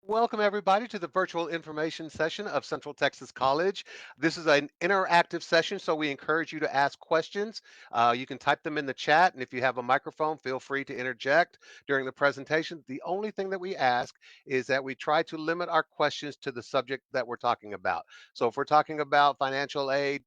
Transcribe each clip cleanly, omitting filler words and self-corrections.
Welcome, everybody, to the virtual information session of Central Texas College. This is an interactive session, so we encourage you to ask questions. You can type them in the chat, and if you have a microphone, feel free to interject during the presentation. The only thing that we ask is that we try to limit our questions to the subject that we're talking about. So if we're talking about financial aid,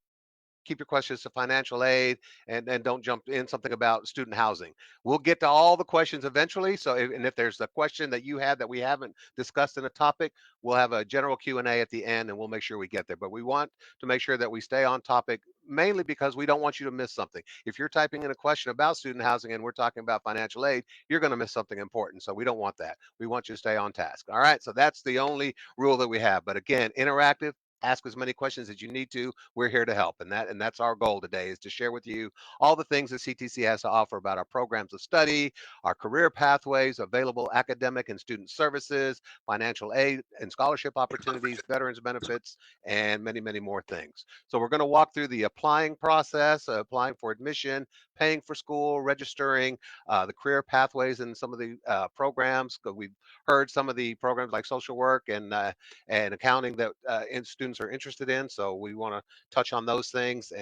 keep your questions to financial aid and don't jump in something about student housing. We'll get to all the questions eventually. And if there's a question that you have that we haven't discussed in a topic, we'll have a general Q&A at the end and we'll make sure we get there. But we want to make sure that we stay on topic, mainly because we don't want you to miss something. If you're typing in a question about student housing and we're talking about financial aid, you're going to miss something important. So we don't want that. We want you to stay on task. All right. So that's the only rule that we have. But again, interactive, ask as many questions as you need to. We're here to help, and that's our goal today, is to share with you all the things that CTC has to offer about our programs of study, our career pathways, available academic and student services, financial aid and scholarship opportunities, veterans benefits, and many, many more things. So we're going to walk through the applying process, applying for admission, paying for school, registering, the career pathways, and some of the programs. 'Cause we've heard some of the programs like social work and accounting that students are interested in. So we want to touch on those things.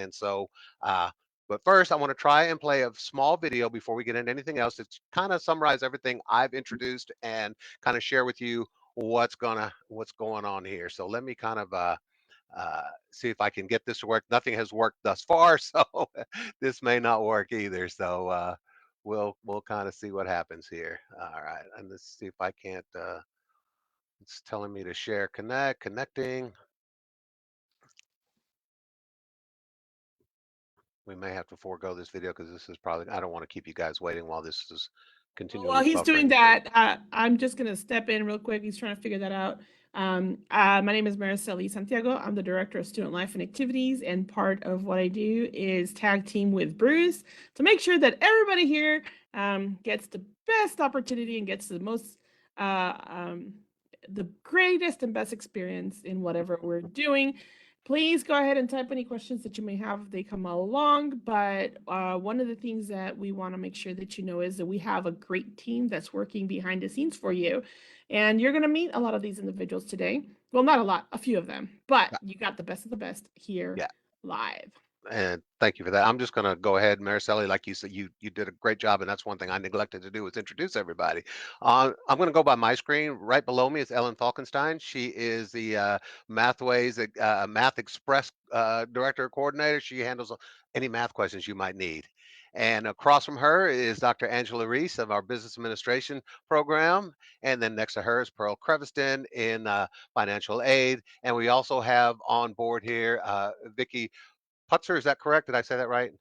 Uh, but first, I want to try and play a small video before we get into anything else. It's kind of summarize everything I've introduced and kind of share with you what's going on here. So let me kind of see if I can get this to work. Nothing has worked thus far, so this may not work either. So we'll kind of see what happens here. All right, and let's see if I can't. It's telling me to share, connecting. We may have to forego this video because this is probably, I don't want to keep you guys waiting while this is While continually he's doing buffering. So, that, I'm just going to step in real quick. He's trying to figure that out. My name is Mariceli Santiago. I'm the Director of Student Life and Activities, and part of what I do is tag team with Bruce to make sure that everybody here gets the best opportunity and gets uh, um, the greatest and best experience in whatever we're doing. Please go ahead and type any questions that you may have if they come along. But one of the things that we want to make sure that you know is that we have a great team that's working behind the scenes for you. And you're going to meet a lot of these individuals today. Well, not a lot, a few of them, but you got the best of the best here yeah. live. And thank you for that. I'm just going to go ahead, Mariceli, like you said, you did a great job, and that's one thing I neglected to do was introduce everybody. I'm going to go by my screen. Right below me is Ellen Falkenstein. She is the Mathways Math Express director coordinator. She handles any math questions you might need. And across from her is Dr. Angela Reese of our business administration program. And then next to her is Pearl Creviston in financial aid. And we also have on board here Vicki Putzer, is that correct? Did I say that right?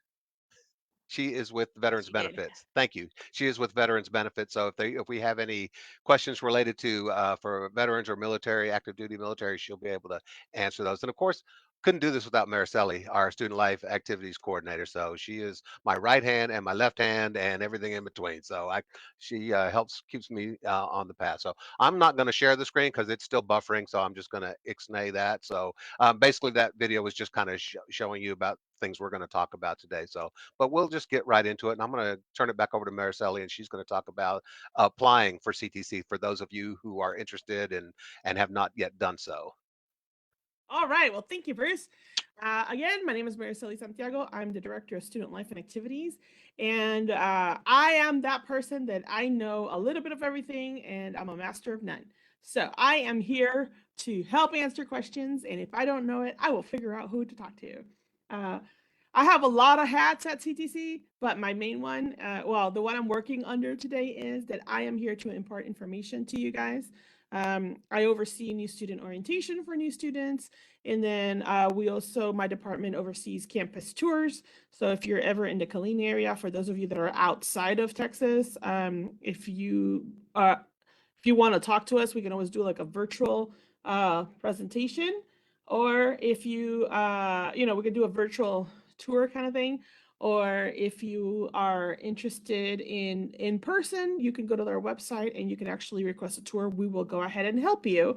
She is with Yes, Veterans you did. Benefits. Thank you. She is with Veterans Benefits. So if we have any questions related to for veterans or military, active duty military, she'll be able to answer those. And of course, couldn't do this without Mariceli, our student life activities coordinator. So she is my right hand and my left hand and everything in between. She helps keeps me on the path. So I'm not going to share the screen because it's still buffering. So I'm just going to ixnay that. So basically, that video was just kind of showing you about things we're going to talk about today. But we'll just get right into it. And I'm going to turn it back over to Mariceli, and she's going to talk about applying for CTC for those of you who are interested and have not yet done so. All right. Well, thank you, Bruce. Again, my name is Mariceli Santiago. I'm the Director of Student Life and Activities. And I am that person that I know a little bit of everything and I'm a master of none. So I am here to help answer questions. And if I don't know it, I will figure out who to talk to. Uh, I have a lot of hats at CTC, but my main one, well, the one I'm working under today is that I am here to impart information to you guys. I oversee new student orientation for new students. And then my department oversees campus tours. So if you're ever in the Killeen area, for those of you that are outside of Texas, if you want to talk to us, we can always do like a virtual presentation. Or if we could do a virtual tour kind of thing. Or if you are interested in person, you can go to their website and you can actually request a tour. We will go ahead and help you.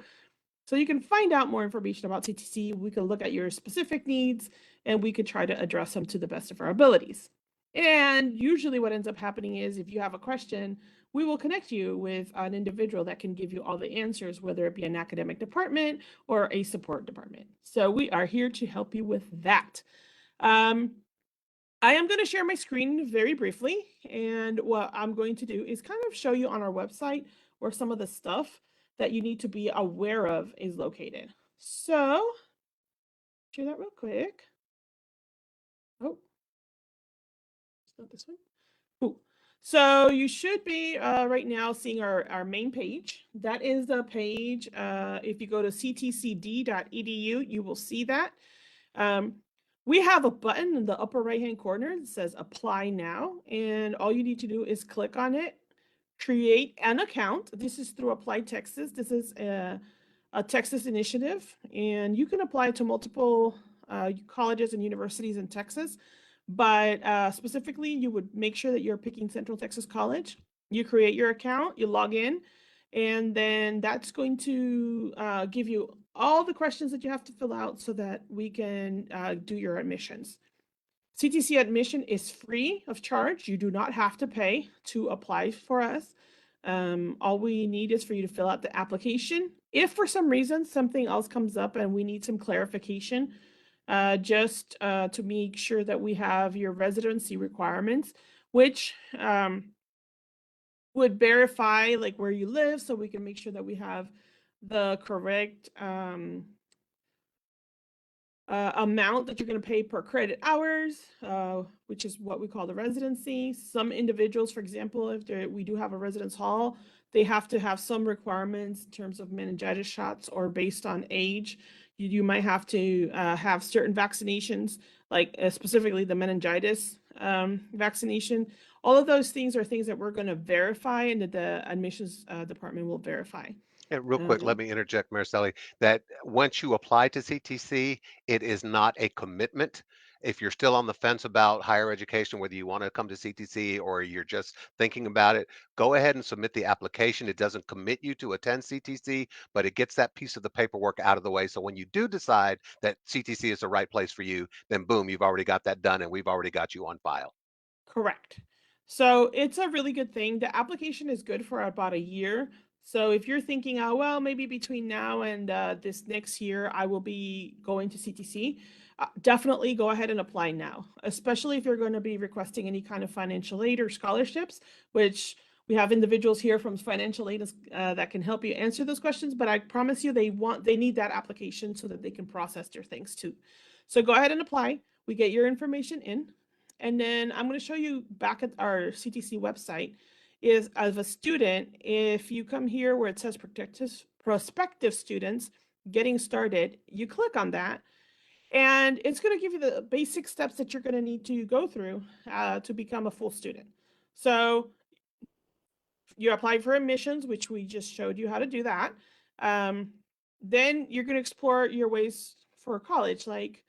So you can find out more information about CTC. We can look at your specific needs and we could try to address them to the best of our abilities. And usually what ends up happening is if you have a question, we will connect you with an individual that can give you all the answers, whether it be an academic department or a support department. So we are here to help you with that. I am going to share my screen very briefly, and what I'm going to do is kind of show you on our website where some of the stuff that you need to be aware of is located. So, share that real quick. Oh, it's not this one. Ooh. So you should be right now seeing our main page. That is the page. If you go to ctcd.edu, you will see that. We have a button in the upper right-hand corner that says apply now, and all you need to do is click on it, create an account. This is through Apply Texas. This is a Texas initiative, and you can apply to multiple colleges and universities in Texas, but specifically you would make sure that you're picking Central Texas College. You create your account, you log in, and then that's going to give you all the questions that you have to fill out so that we can do your admissions. CTC admission is free of charge. You do not have to pay to apply for us. All we need is for you to fill out the application. If for some reason something else comes up and we need some clarification, just to make sure that we have your residency requirements, which would verify like where you live, so we can make sure that we have the correct amount that you're going to pay per credit hours, which is what we call the residency. Some individuals, for example, if we do have a residence hall, they have to have some requirements in terms of meningitis shots, or based on age. You might have to have certain vaccinations, like specifically the meningitis vaccination. All of those things are things that we're going to verify, and that the admissions department will verify. And real quick, let me interject, Mariceli, that once you apply to CTC, it is not a commitment. If you're still on the fence about higher education, whether you want to come to CTC or you're just thinking about it, go ahead and submit the application. It doesn't commit you to attend CTC, but it gets that piece of the paperwork out of the way. So when you do decide that CTC is the right place for you, then boom, you've already got that done and we've already got you on file. Correct. So it's a really good thing. The application is good for about a year. So if you're thinking, oh, well, maybe between now and this next year, I will be going to CTC, definitely go ahead and apply now, especially if you're going to be requesting any kind of financial aid or scholarships, which we have individuals here from financial aid that can help you answer those questions. But I promise you, they need that application so that they can process their things too. So go ahead and apply. We get your information in. And then I'm going to show you back at our CTC website is, as a student, if you come here where it says prospective students getting started, you click on that, and it's going to give you the basic steps that you're going to need to go through to become a full student. So you apply for admissions, which we just showed you how to do that. Then you're going to explore your ways for college, like,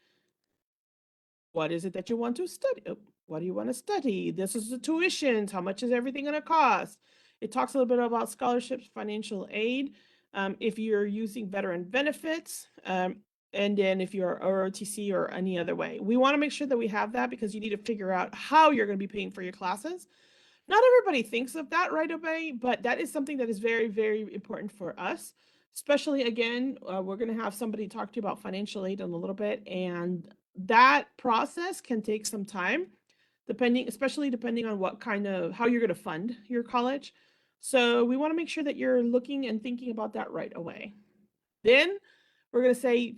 what is it that you want to study? What do you want to study? This is the tuitions. How much is everything going to cost? It talks a little bit about scholarships, financial aid, if you're using veteran benefits, and then if you're ROTC or any other way. We want to make sure that we have that, because you need to figure out how you're going to be paying for your classes. Not everybody thinks of that right away, but that is something that is very, very important for us. Especially, again, we're going to have somebody talk to you about financial aid in a little bit, and that process can take some time, especially depending on what kind of, how you're going to fund your college. So we want to make sure that you're looking and thinking about that right away. Then we're going to say,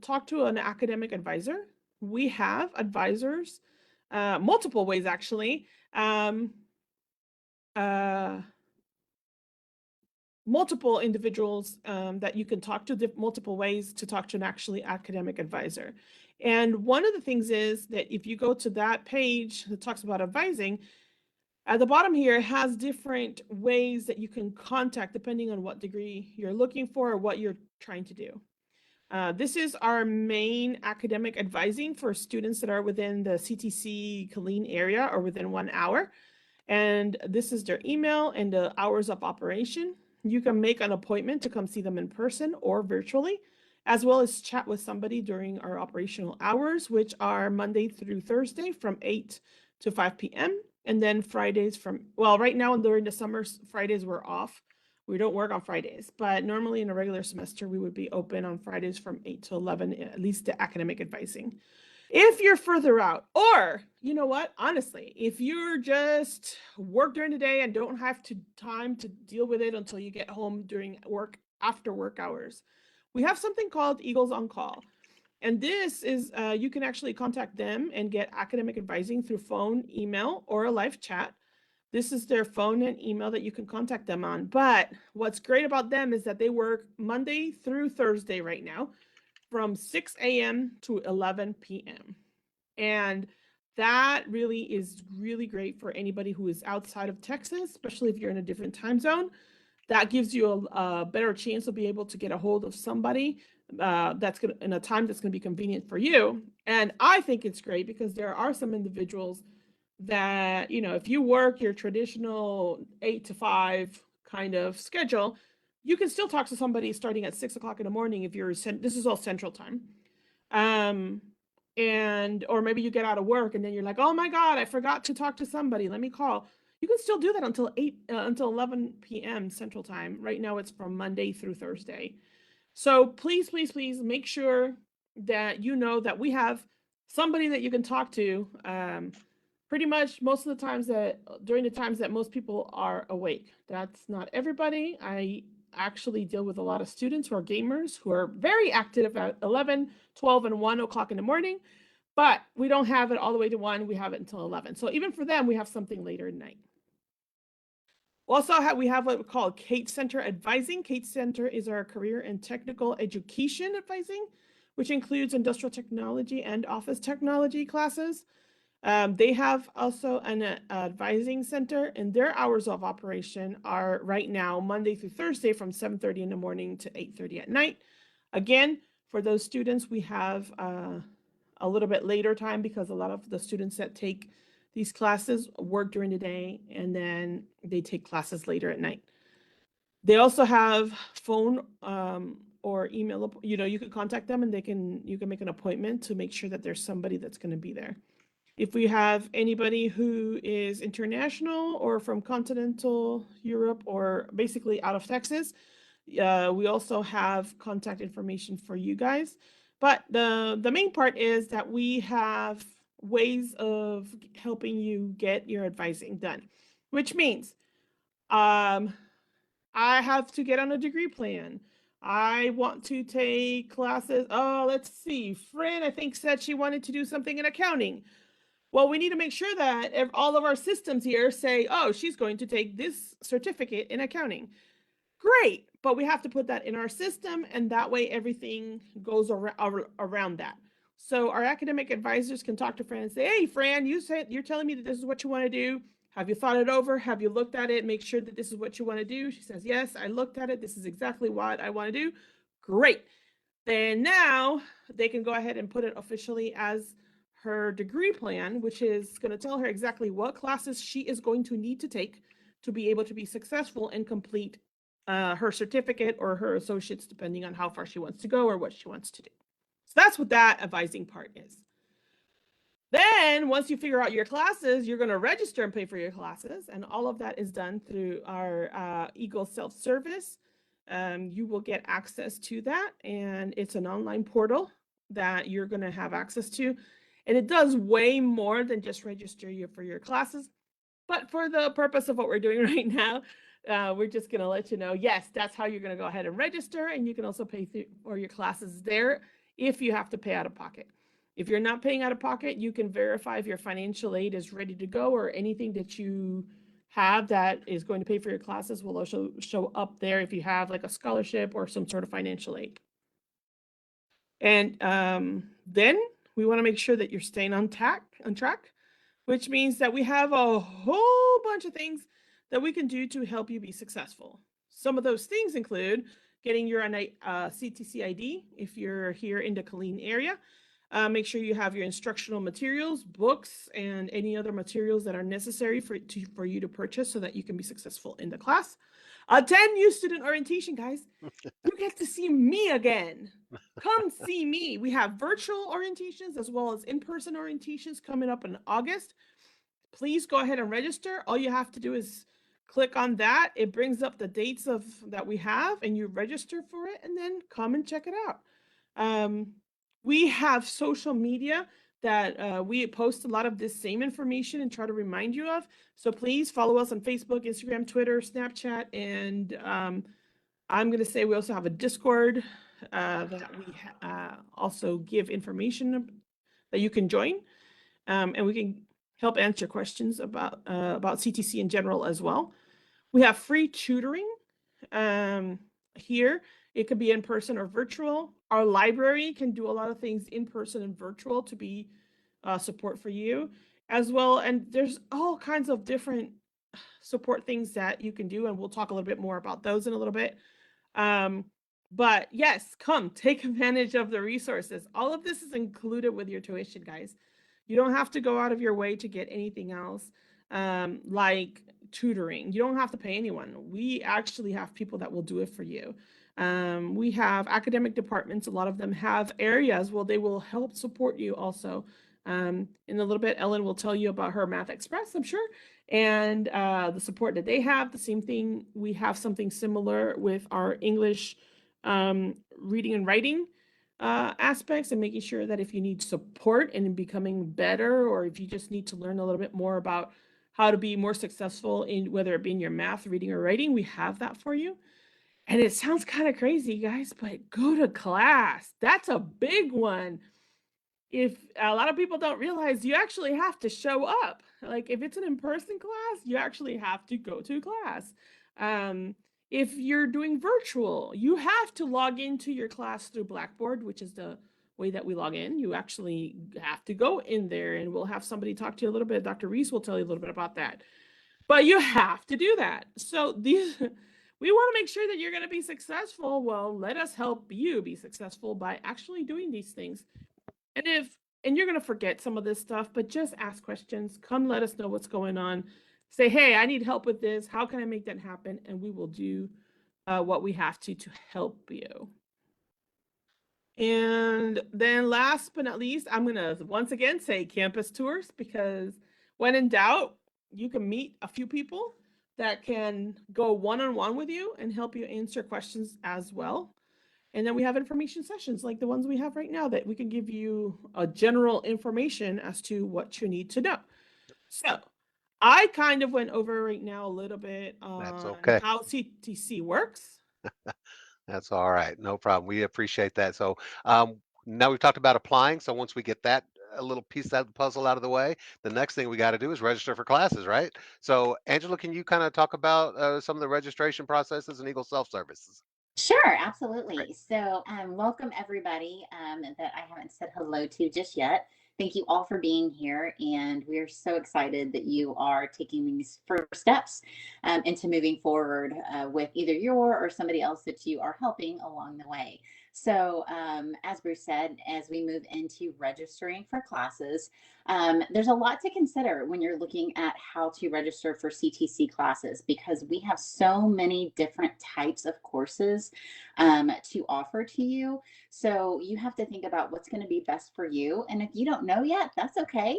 talk to an academic advisor. We have advisors, multiple ways actually. Multiple individuals that you can talk to, multiple ways to talk to an actually academic advisor. And one of the things is that if you go to that page that talks about advising, at the bottom here, it has different ways that you can contact depending on what degree you're looking for or what you're trying to do. This is our main academic advising for students that are within the CTC Killeen area or within 1 hour. And this is their email and the hours of operation. You can make an appointment to come see them in person or virtually, as well as chat with somebody during our operational hours, which are Monday through Thursday from 8 to 5 p.m. And then Fridays right now during the summer, Fridays we're off. We don't work on Fridays, but normally in a regular semester, we would be open on Fridays from 8 to 11, at least the academic advising. If you're further out, or you know what, honestly, if you're just work during the day and don't have time to deal with it until you get home during work, after work hours, we have something called Eagles on Call. And this is, you can actually contact them and get academic advising through phone, email, or a live chat. This is their phone and email that you can contact them on. But what's great about them is that they work Monday through Thursday right now from 6 a.m. to 11 p.m. And that really is really great for anybody who is outside of Texas, especially if you're in a different time zone. That gives you a better chance to be able to get a hold of somebody that's going in a time that's going to be convenient for you. And I think it's great because there are some individuals that, if you work your traditional 8 to 5 kind of schedule, you can still talk to somebody starting at 6 o'clock in the morning if this is all central time. Or maybe you get out of work and then you're like, oh my God, I forgot to talk to somebody. Let me call. You can still do that until 11 p.m. Central Time. Right now it's from Monday through Thursday. So please, please, please make sure that you know that we have somebody that you can talk to pretty much most of the times during the times that most people are awake. That's not everybody. I actually deal with a lot of students who are gamers who are very active at 11, 12, and 1 o'clock in the morning, but we don't have it all the way to 1. We have it until 11. So even for them, we have something later at night. Also, we have what we call CATE Center Advising. CATE Center is our career and technical education advising, which includes industrial technology and office technology classes. They have also an advising center, and their hours of operation are right now Monday through Thursday from 7:30 in the morning to 8:30 at night. Again, for those students, we have a little bit later time because a lot of the students that take these classes work during the day and then they take classes later at night. They also have phone or email, you can contact them and you can make an appointment to make sure that there's somebody that's going to be there. If we have anybody who is international or from continental Europe or basically out of Texas, we also have contact information for you guys. But the main part is that we have ways of helping you get your advising done, which means I have to get on a degree plan. I want to take classes. Oh, let's see. Fran, I think, said she wanted to do something in accounting. Well, we need to make sure that all of our systems here say, oh, she's going to take this certificate in accounting. Great, but we have to put that in our system, and that way everything goes around that. So our academic advisors can talk to Fran and say, hey, Fran, you're telling me that this is what you want to do. Have you thought it over? Have you looked at it? Make sure that this is what you want to do. She says, yes, I looked at it. This is exactly what I want to do. Great. Then now they can go ahead and put it officially as her degree plan, which is going to tell her exactly what classes she is going to need to take to be able to be successful and complete her certificate or her associates, depending on how far she wants to go or what she wants to do. So that's what that advising part is. Then once you figure out your classes, you're going to register and pay for your classes. And all of that is done through our Eagle self-service. You will get access to that. And it's an online portal that you're going to have access to. And it does way more than just register you for your classes. But for the purpose of what we're doing right now, we're just going to let you know, yes, that's how you're going to go ahead and register. And you can also pay for your classes there if you have to pay out of pocket. If you're not paying out of pocket, you can verify if your financial aid is ready to go or anything that you have that is going to pay for your classes will also show up there if you have like a scholarship or some sort of financial aid. And then we want to make sure that you're staying on track, which means that we have a whole bunch of things that we can do to help you be successful. Some of those things include getting your CTC ID if you're here in the Killeen area. Make sure you have your instructional materials, books, and any other materials that are necessary for you to purchase so that you can be successful in the class. Attend new student orientation, guys. You get to see me again. Come see me. We have virtual orientations as well as in-person orientations coming up in August. please go ahead and register. All you have to do is click on that. It brings up the dates of that we have, and you register for it, and then come and check it out. We have social media that we post a lot of this same information and try to remind you of. So please follow us on Facebook, Instagram, Twitter, Snapchat, and I'm going to say we also have a Discord that we also give information that you can join, and we can help answer questions about CTC in general as well. We have free tutoring here. It could be in person or virtual. Our library can do a lot of things in person and virtual to be support for you as well. And there's all kinds of different support things that you can do, and we'll talk a little bit more about those in a little bit. But yes, come take advantage of the resources. All of this is included with your tuition, guys. You don't have to go out of your way to get anything else, like tutoring. You don't have to pay anyone. We actually have people that will do it for you. We have academic departments. A lot of them have areas where they will help support you also. In a little bit, Ellen will tell you about her Math Express, I'm sure, and the support that they have. The same thing, we have something similar with our English reading and writing aspects, and making sure that if you need support in becoming better, or if you just need to learn a little bit more about how to be more successful in whether it be in your math, reading, or writing, we have that for you. And it sounds kind of crazy, guys, but go to class. That's a big one. If a lot of people don't realize, you actually have to show up. Like if it's an in-person class, you actually have to go to class. If you're doing virtual, you have to log into your class through Blackboard, which is the way that we log in. You actually have to go in there, and we'll have somebody talk to you a little bit. Dr. Reese will tell you a little bit about that. But you have to do that. So these we want to make sure that you're going to be successful. Well, let us help you be successful by actually doing these things. And you're going to forget some of this stuff, but just ask questions. Come let us know what's going on. Say, hey, I need help with this. How can I make that happen? And we will do what we have to help you. And then last but not least, I'm going to once again say campus tours, because when in doubt, you can meet a few people that can go one-on-one with you and help you answer questions as well. And then we have information sessions like the ones we have right now that we can give you a general information as to what you need to know. So I kind of went over right now a little bit That's on okay. how CTC works. That's all right. No problem. We appreciate that. So now we've talked about applying. So once we get that a little piece of the puzzle out of the way, the next thing we got to do is register for classes, right? So Angela, can you kind of talk about some of the registration processes and Eagle Self Services? Sure, Great. absolutely. So, welcome everybody that I haven't said hello to just yet. Thank you all for being here, and we're so excited that you are taking these first steps into moving forward with either your or somebody else that you are helping along the way. So, as Bruce said, as we move into registering for classes, there's a lot to consider when you're looking at how to register for CTC classes, because we have so many different types of courses to offer to you. So you have to think about what's going to be best for you. And if you don't know yet, that's okay.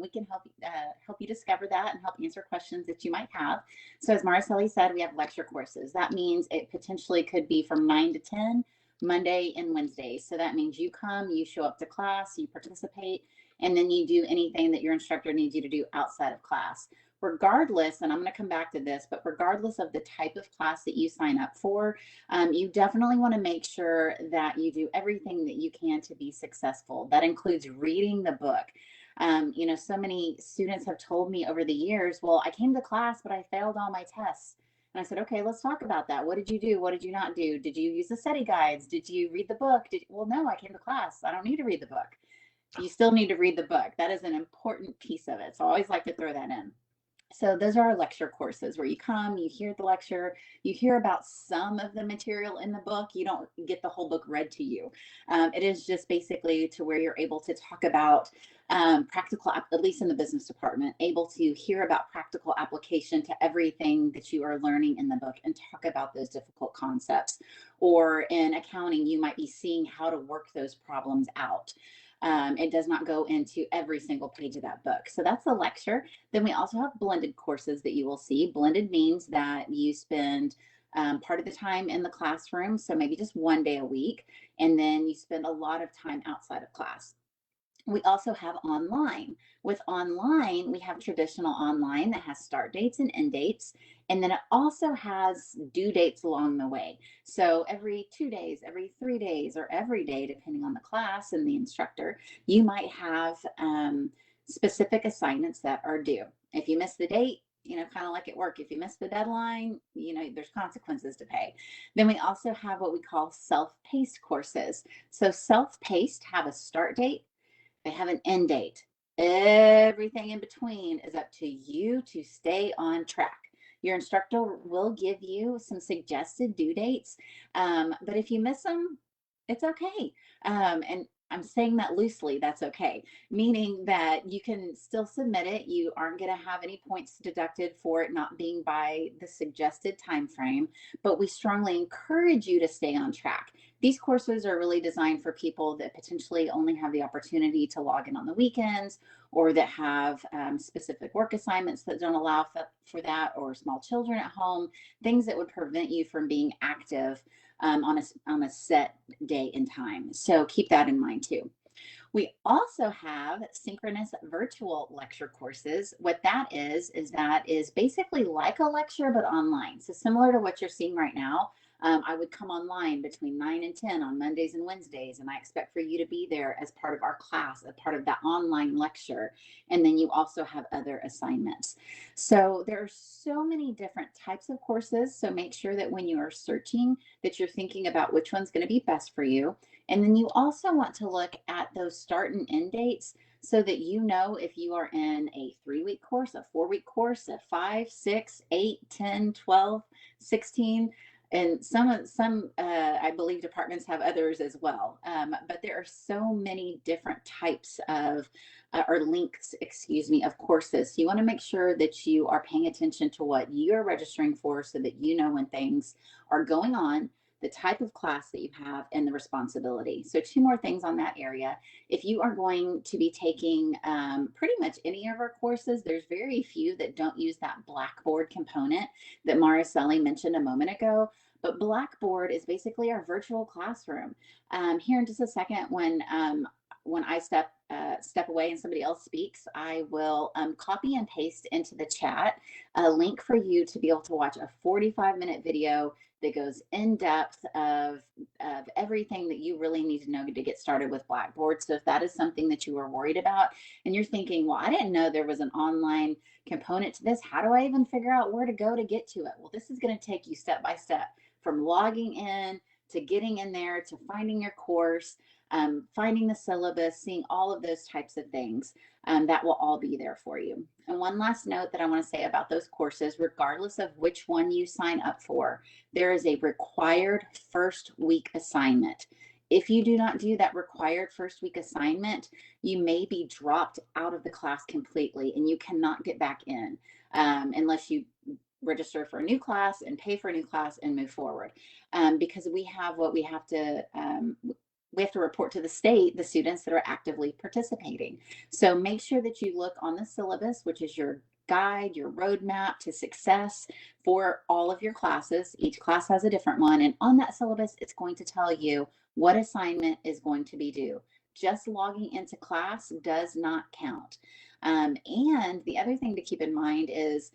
We can help you discover that and help answer questions that you might have. So as Mariceli said, we have lecture courses. That means it potentially could be from 9 to 10, Monday and Wednesday. So that means you come, you show up to class, you participate, and then you do anything that your instructor needs you to do outside of class. Regardless, and I'm going to come back to this, but regardless of the type of class that you sign up for, you definitely want to make sure that you do everything that you can to be successful. That includes reading the book. So many students have told me over the years, well, I came to class, but I failed all my tests. And I said, okay, let's talk about that. What did you do? What did you not do? Did you use the study guides? Did you read the book? Well, no, I came to class. I don't need to read the book. You still need to read the book. That is an important piece of it. So I always like to throw that in. So those are our lecture courses where you come, you hear the lecture, you hear about some of the material in the book. You don't get the whole book read to you. It is just basically to where you're able to talk about practical, at least in the business department, able to hear about practical application to everything that you are learning in the book and talk about those difficult concepts. Or in accounting, you might be seeing how to work those problems out. It does not go into every single page of that book. So that's the lecture. Then we also have blended courses that you will see. Blended means that you spend part of the time in the classroom, so maybe just one day a week, and then you spend a lot of time outside of class. We also have online. With online, we have traditional online that has start dates and end dates. And then it also has due dates along the way. So every 2 days, every 3 days, or every day, depending on the class and the instructor, you might have specific assignments that are due. If you miss the date, kind of like at work, if you miss the deadline, there's consequences to pay. Then we also have what we call self-paced courses. So self-paced have a start date, they have an end date. Everything in between is up to you to stay on track. Your instructor will give you some suggested due dates, but if you miss them, it's okay. And I'm saying that loosely, that's okay, meaning that you can still submit it. You aren't going to have any points deducted for it not being by the suggested time frame, but we strongly encourage you to stay on track. These courses are really designed for people that potentially only have the opportunity to log in on the weekends, or that have specific work assignments that don't allow for that, or small children at home, things that would prevent you from being active on a set day and time. So keep that in mind too. We also have synchronous virtual lecture courses. What that is basically like a lecture, but online. So similar to what you're seeing right now, I would come online between 9 and 10 on Mondays and Wednesdays, and I expect for you to be there as part of our class, as part of that online lecture. And then you also have other assignments. So there are so many different types of courses. So make sure that when you are searching, that you're thinking about which one's going to be best for you. And then you also want to look at those start and end dates so that you know if you are in a 3-week course, a 4-week course, a 5, 6, 8, 10, 12, 16. And some I believe departments have others as well. But there are so many different types of or links, excuse me, of courses. So you want to make sure that you are paying attention to what you're registering for so that you know when things are going on, the type of class that you have, and the responsibility. So 2 more things on that area. If you are going to be taking pretty much any of our courses, there's very few that don't use that Blackboard component that Mariceli mentioned a moment ago. But Blackboard is basically our virtual classroom. Here in just a second, when I step away and somebody else speaks, I will copy and paste into the chat a link for you to be able to watch a 45-minute video that goes in depth of everything that you really need to know to get started with Blackboard. So if that is something that you are worried about and you're thinking, well, I didn't know there was an online component to this, how do I even figure out where to go to get to it? Well, this is going to take you step by step from logging in to getting in there to finding your course, finding the syllabus, seeing all of those types of things. That will all be there for you. And one last note that I want to say about those courses, regardless of which one you sign up for, there is a required first week assignment. If you do not do that required first week assignment, you may be dropped out of the class completely and you cannot get back in unless you register for a new class and pay for a new class and move forward. Because we have what we have to report to the state the students that are actively participating. So make sure that you look on the syllabus, which is your guide, your roadmap to success for all of your classes. Each class has a different one. And on that syllabus, it's going to tell you what assignment is going to be due. Just logging into class does not count. And the other thing to keep in mind is,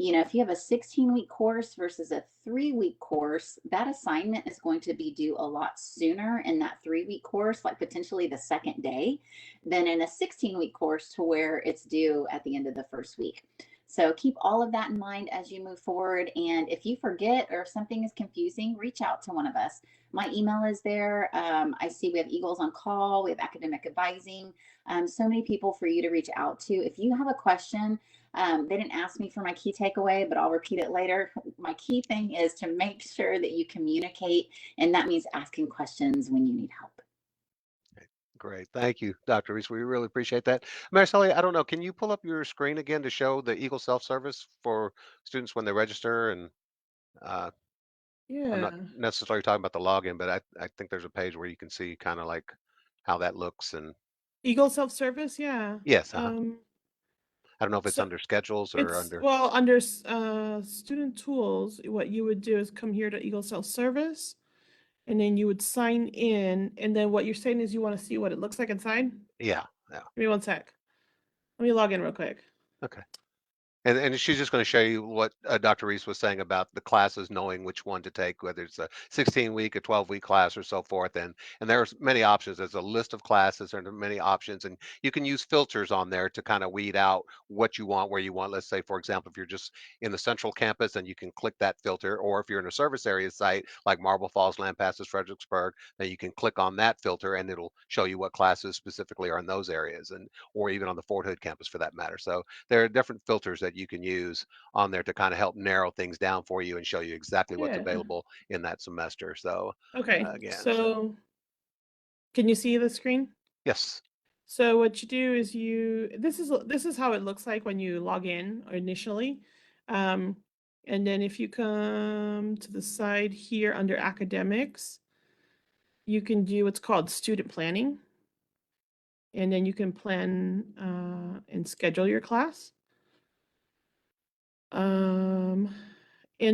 if you have a 16-week course versus a 3-week course, that assignment is going to be due a lot sooner in that 3-week course, like potentially the second day, than in a 16-week course to where it's due at the end of the first week. So keep all of that in mind as you move forward. And if you forget or if something is confusing, reach out to one of us. My email is there. I see we have Eagles on Call. We have academic advising. So many people for you to reach out to. If you have a question, they didn't ask me for my key takeaway, but I'll repeat it later. My key thing is to make sure that you communicate, and that means asking questions when you need help. Great. Thank you, Dr. Reese. We really appreciate that. Mariceli, I don't know, can you pull up your screen again to show the Eagle self-service for students when they register? And uh, I'm not Yeah. necessarily talking about the login, but I think there's a page where you can see kind of like how that looks. And Eagle self-service, yeah. Yes. I don't know if it's So under schedules or it's, under. well, under student tools, what you would do is come here to Eagle self-service, and then you would sign in, and then what you're saying is you want to see what it looks like inside? Yeah. Yeah. Give me one sec. Let me log in real quick. Okay. And she's just going to show you what Dr. Reese was saying about the classes, knowing which one to take, whether it's a 16-week, a 12-week class, or so forth. And there's many options. There's a list of classes, and there are many options, and you can use filters on there to kind of weed out what you want, where you want. Let's say, for example, if you're just in the central campus, then you can click that filter, or if you're in a service area site like Marble Falls, Lampasas, Fredericksburg, then you can click on that filter, and it'll show you what classes specifically are in those areas, and or even on the Fort Hood campus for that matter. So there are different filters that you can use on there to kind of help narrow things down for you and show you exactly what's Yeah. available in that semester. So Okay. again, So can you see the screen? yes. So what you do is this is how it looks like when you log in initially. And then if you come to the side here under academics, you can do what's called student planning. And then you can plan and schedule your class. And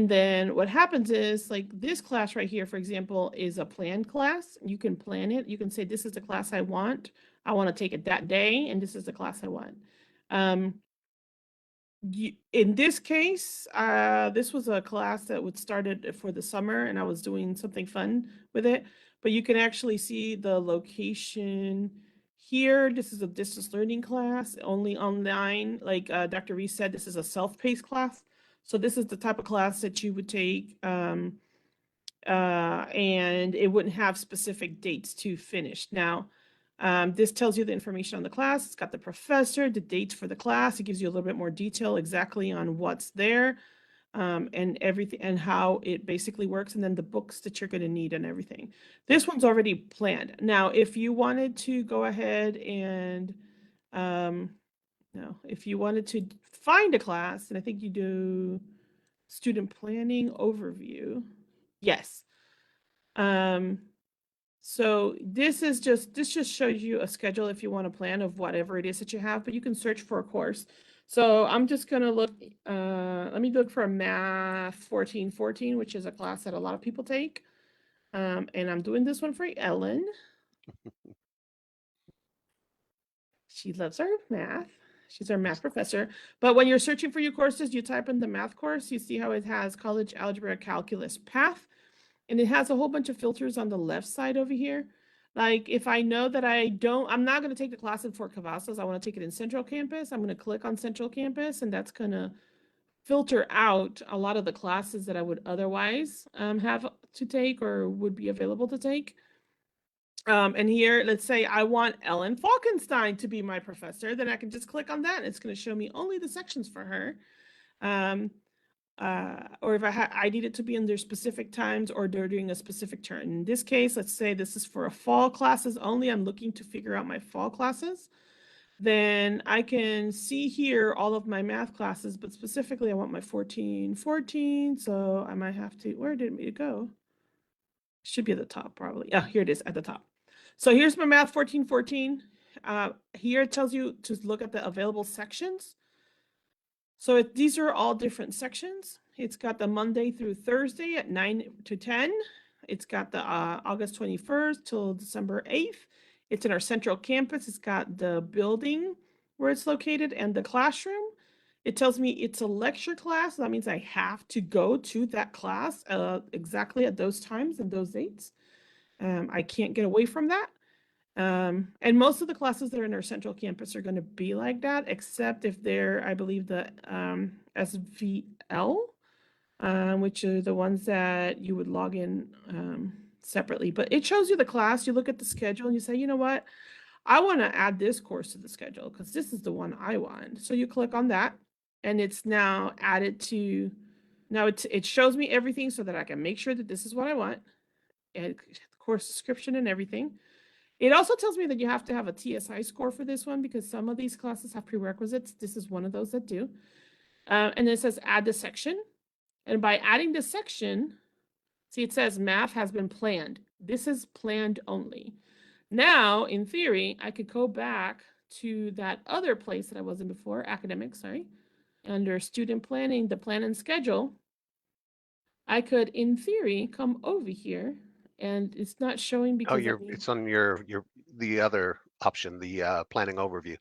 then what happens is, like, this class right here, for example, is a planned class. You can plan it. You can say, this is the class I want. I want to take it that day, and this is the class I want. In this case, this was a class that would started for the summer, and I was doing something fun with it. But you can actually see the location here. This is a distance learning class, only online. Like Dr. Reese said, this is a self-paced class. So this is the type of class that you would take, and it wouldn't have specific dates to finish. Now, this tells you the information on the class. It's got the professor, the dates for the class. It gives you a little bit more detail exactly on what's there, and everything, and how it basically works, and then the books that you're going to need and everything. This one's already planned. Now, if you wanted to go ahead and, if you wanted to find a class, and I think you do student planning overview. Yes. So this just shows you a schedule if you want a plan of whatever it is that you have, but you can search for a course. So I'm just gonna look, let me look for Math 1414, which is a class that a lot of people take. And I'm doing this one for Ellen. She loves her math. She's our math professor. But when you're searching for your courses, you type in the math course, you see how it has college algebra calculus path. And it has a whole bunch of filters on the left side over here. Like if I know that I'm not going to take the class in Fort Cavazos, I want to take it in Central Campus, I'm going to click on Central Campus, and that's going to filter out a lot of the classes that I would otherwise have to take or would be available to take. And here, let's say I want Ellen Falkenstein to be my professor, then I can just click on that, and it's going to show me only the sections for her. Or if I need it to be in their specific times or during a specific term. In this case, let's say this is for a fall classes only. I'm looking to figure out my fall classes. Then I can see here all of my math classes, but specifically I want my 1414. So I might have to, where did it go? Should be at the top probably. Yeah, here it is at the top. So here's my math 1414. Here it tells you to look at the available sections. So these are all different sections. It's got the Monday through Thursday at 9 to 10. It's got the August 21st till December 8th. It's in our central campus. It's got the building where it's located and the classroom. It tells me it's a lecture class. That means I have to go to that class exactly at those times and those dates. I can't get away from that. And most of the classes that are in our central campus are going to be like that, except if they're, I believe, the SVL, which are the ones that you would log in separately. But it shows you the class. You look at the schedule and you say, you know what? I want to add this course to the schedule because this is the one I want. So you click on that, and it's now added to. Now it shows me everything so that I can make sure that this is what I want, and course description and everything. It also tells me that you have to have a TSI score for this one because some of these classes have prerequisites. This is one of those that do. And it says add the section. And by adding this section, see, it says math has been planned. This is planned only. Now, in theory, I could go back to that other place that I was in before, academics, sorry, under student planning, the plan and schedule. I could, in theory, come over here, and it's not showing Oh, because I mean, it's on your the other option, the planning overview.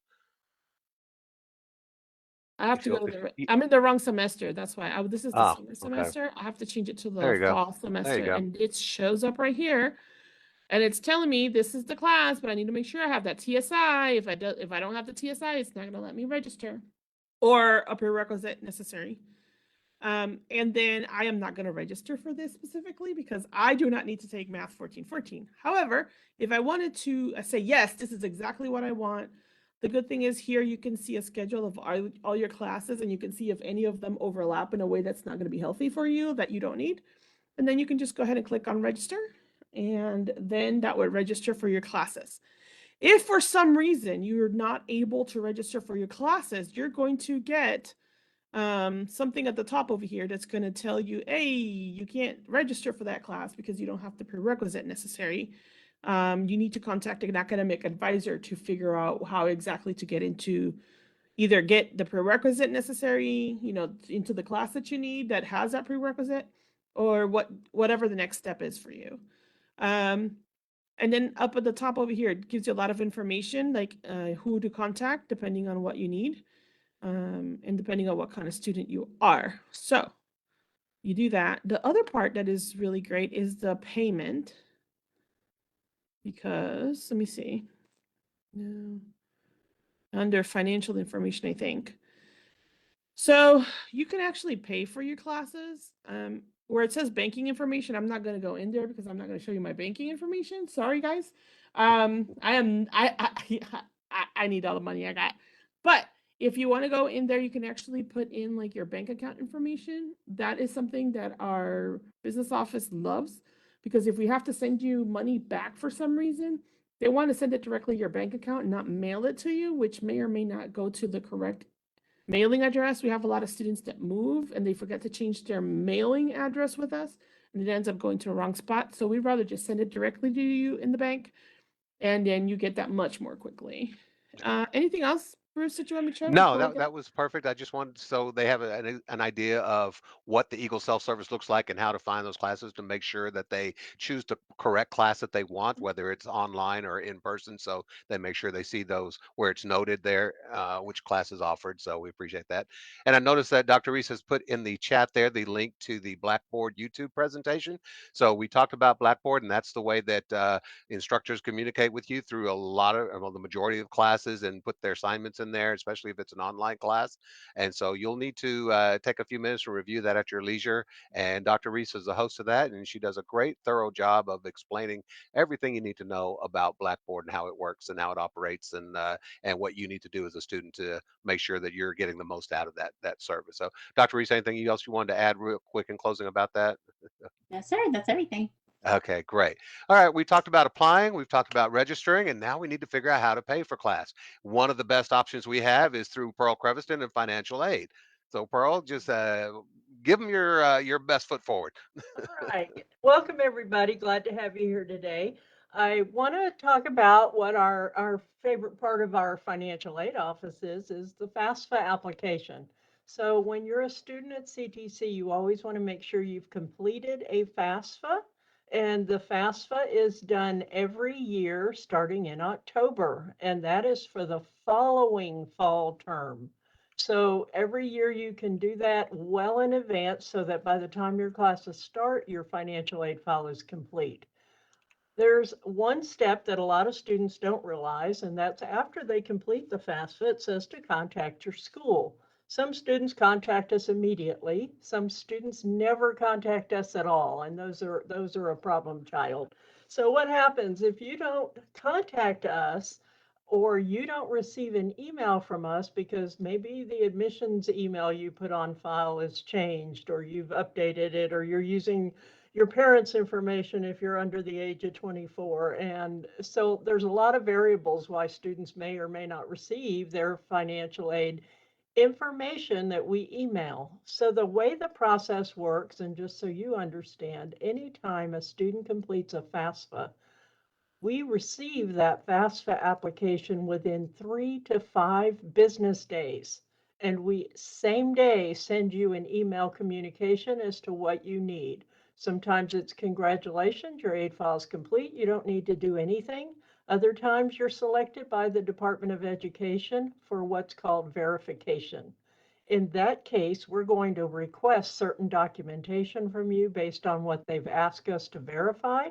I have If to go you to if the. you, I'm in the wrong semester. That's why. This is the ah, summer okay. semester. I have to change it to There the you go. fall There you semester, go. and it shows up right here, and it's telling me this is the class, but I need to make sure I have that TSI. If I don't have the TSI, it's not going to let me register, or a prerequisite necessary. And then I am not going to register for this specifically because I do not need to take Math 1414. However, if I wanted to say, yes, this is exactly what I want, the good thing is here you can see a schedule of all your classes and you can see if any of them overlap in a way that's not going to be healthy for you, that you don't need. And then you can just go ahead and click on register, and then that would register for your classes. If for some reason you're not able to register for your classes, you're going to get something at the top over here that's going to tell you, hey, you can't register for that class because you don't have the prerequisite necessary. You need to contact an academic advisor to figure out how exactly to get into, either get the prerequisite necessary, into the class that you need that has that prerequisite, or whatever the next step is for you. And then up at the top over here, it gives you a lot of information, like who to contact depending on what you need. And depending on what kind of student you are. So you do that. The other part that is really great is the payment, because let me see. No. Under financial information, I think. So you can actually pay for your classes. Where it says banking information, I'm not going to go in there because I'm not going to show you my banking information. Sorry, guys. I need all the money I got. But if you want to go in there, you can actually put in like your bank account information. That is something that our business office loves, because if we have to send you money back for some reason, they want to send it directly to your bank account and not mail it to you, which may or may not go to the correct mailing address. We have a lot of students that move and they forget to change their mailing address with us, and it ends up going to a wrong spot. So we'd rather just send it directly to you in the bank, and then you get that much more quickly. Anything else, Bruce, that you want me to share No, before we that go? that was perfect. I just wanted so they have an idea of what the Eagle self-service looks like and how to find those classes to make sure that they choose the correct class that they want, whether it's online or in person. So they make sure they see those where it's noted there, which class is offered. So we appreciate that. And I noticed that Dr. Reese has put in the chat there the link to the Blackboard YouTube presentation. So we talked about Blackboard, and that's the way that instructors communicate with you through a lot of, well, the majority of classes, and put their assignments in there, especially if it's an online class. And so you'll need to take a few minutes to review that at your leisure. And Dr. Reese is the host of that, and she does a great, thorough job of explaining everything you need to know about Blackboard and how it works and how it operates, and what you need to do as a student to make sure that you're getting the most out of that service. So, Dr. Reese, anything else you wanted to add real quick in closing about that? Yes, sir. That's everything. Okay, great. All right, we talked about applying, we've talked about registering, and now we need to figure out how to pay for class. One of the best options we have is through Pearl Creviston and financial aid. So, Pearl, just give them your best foot forward. All right. Welcome, everybody. Glad to have you here today. I want to talk about what our favorite part of our financial aid office is the FAFSA application. So when you're a student at CTC, you always want to make sure you've completed a FAFSA. And the FAFSA is done every year starting in October, and that is for the following fall term. So every year you can do that well in advance so that by the time your classes start, your financial aid file is complete. There's one step that a lot of students don't realize, and that's after they complete the FAFSA, it says to contact your school. Some students contact us immediately. Some students never contact us at all, and those are a problem child. So what happens if you don't contact us, or you don't receive an email from us because maybe the admissions email you put on file is changed, or you've updated it, or you're using your parents' information if you're under the age of 24. And so there's a lot of variables why students may or may not receive their financial aid information that we email. So the way the process works, and just so you understand, anytime a student completes a FAFSA, we receive that FAFSA application within 3 to 5 business days. And we same day send you an email communication as to what you need. Sometimes it's congratulations, your aid file is complete. You don't need to do anything. Other times you're selected by the Department of Education for what's called verification. In that case, we're going to request certain documentation from you based on what they've asked us to verify.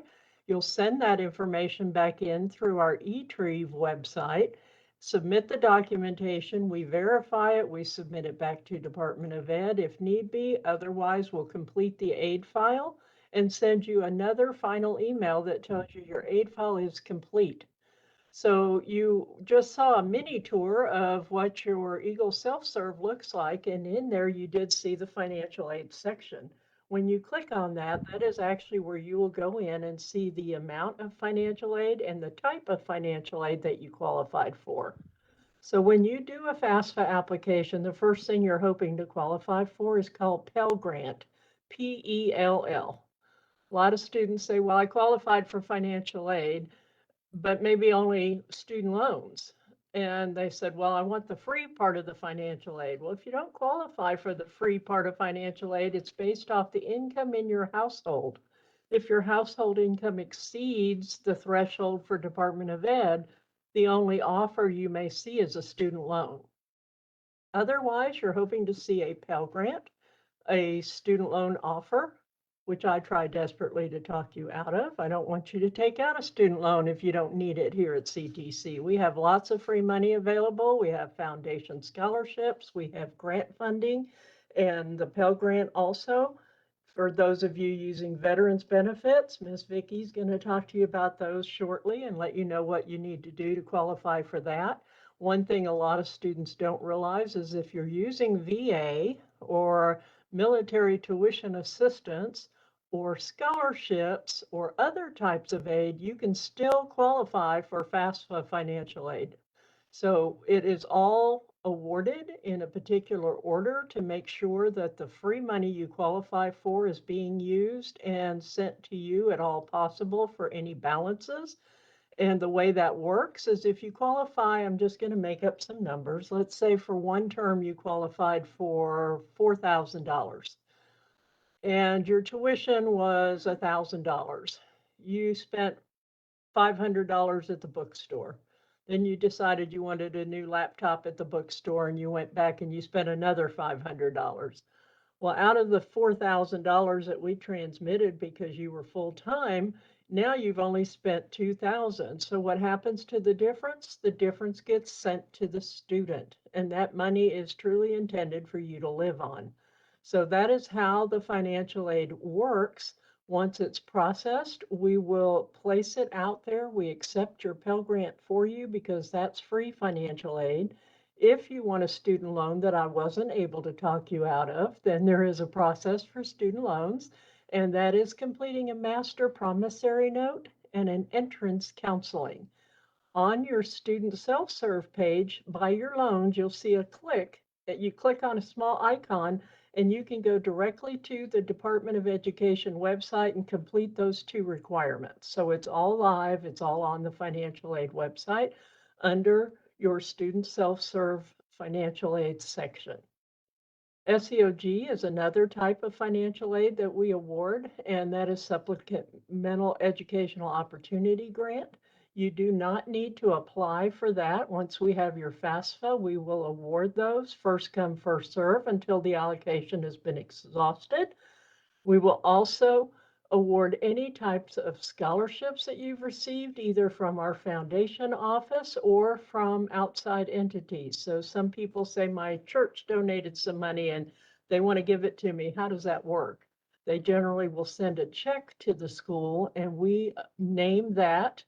You'll send that information back in through our eTrieve website, submit the documentation, we verify it, we submit it back to Department of Ed if need be. Otherwise, we'll complete the aid file and send you another final email that tells you your aid file is complete. So you just saw a mini tour of what your Eagle Self-Serve looks like, and in there you did see the financial aid section. When you click on that, that is actually where you will go in and see the amount of financial aid and the type of financial aid that you qualified for. So when you do a FAFSA application, the first thing you're hoping to qualify for is called Pell Grant, P-E-L-L. A lot of students say, well, I qualified for financial aid, but maybe only student loans. And they said, well, I want the free part of the financial aid. Well, if you don't qualify for the free part of financial aid, it's based off the income in your household. If your household income exceeds the threshold for Department of Ed, the only offer you may see is a student loan. Otherwise, you're hoping to see a Pell Grant, a student loan offer, which I try desperately to talk you out of. I don't want you to take out a student loan if you don't need it here at CTC. We have lots of free money available. We have foundation scholarships. We have grant funding and the Pell Grant also. For those of you using veterans benefits, Ms. Vicky's going to talk to you about those shortly and let you know what you need to do to qualify for that. One thing a lot of students don't realize is if you're using VA or military tuition assistance or scholarships or other types of aid, you can still qualify for FAFSA financial aid. So it is all awarded in a particular order to make sure that the free money you qualify for is being used and sent to you at all possible for any balances. And the way that works is if you qualify, I'm just going to make up some numbers. Let's say for one term you qualified for $4,000 and your tuition was $1,000. You spent $500 at the bookstore. Then you decided you wanted a new laptop at the bookstore and you went back and you spent another $500. Well, out of the $4,000 that we transmitted because you were full-time, now you've only spent $2,000. So what happens to the difference? The difference gets sent to the student, and that money is truly intended for you to live on. So that is how the financial aid works. Once it's processed, we will place it out there. We accept your Pell Grant for you because that's free financial aid. If you want a student loan that I wasn't able to talk you out of, then there is a process for student loans, and that is completing a master promissory note and an entrance counseling. On your student self-serve page, by your loans, you'll see a click that you click on a small icon and you can go directly to the Department of Education website and complete those two requirements. So it's all live, it's all on the financial aid website under your student self-serve financial aid section. SEOG is another type of financial aid that we award, and that is Supplemental Educational Opportunity Grant. You do not need to apply for that. Once we have your FAFSA, we will award those first come, first serve until the allocation has been exhausted. We will also award any types of scholarships that you've received, either from our foundation office or from outside entities. So some people say, my church donated some money and they want to give it to me. How does that work? They generally will send a check to the school and we name that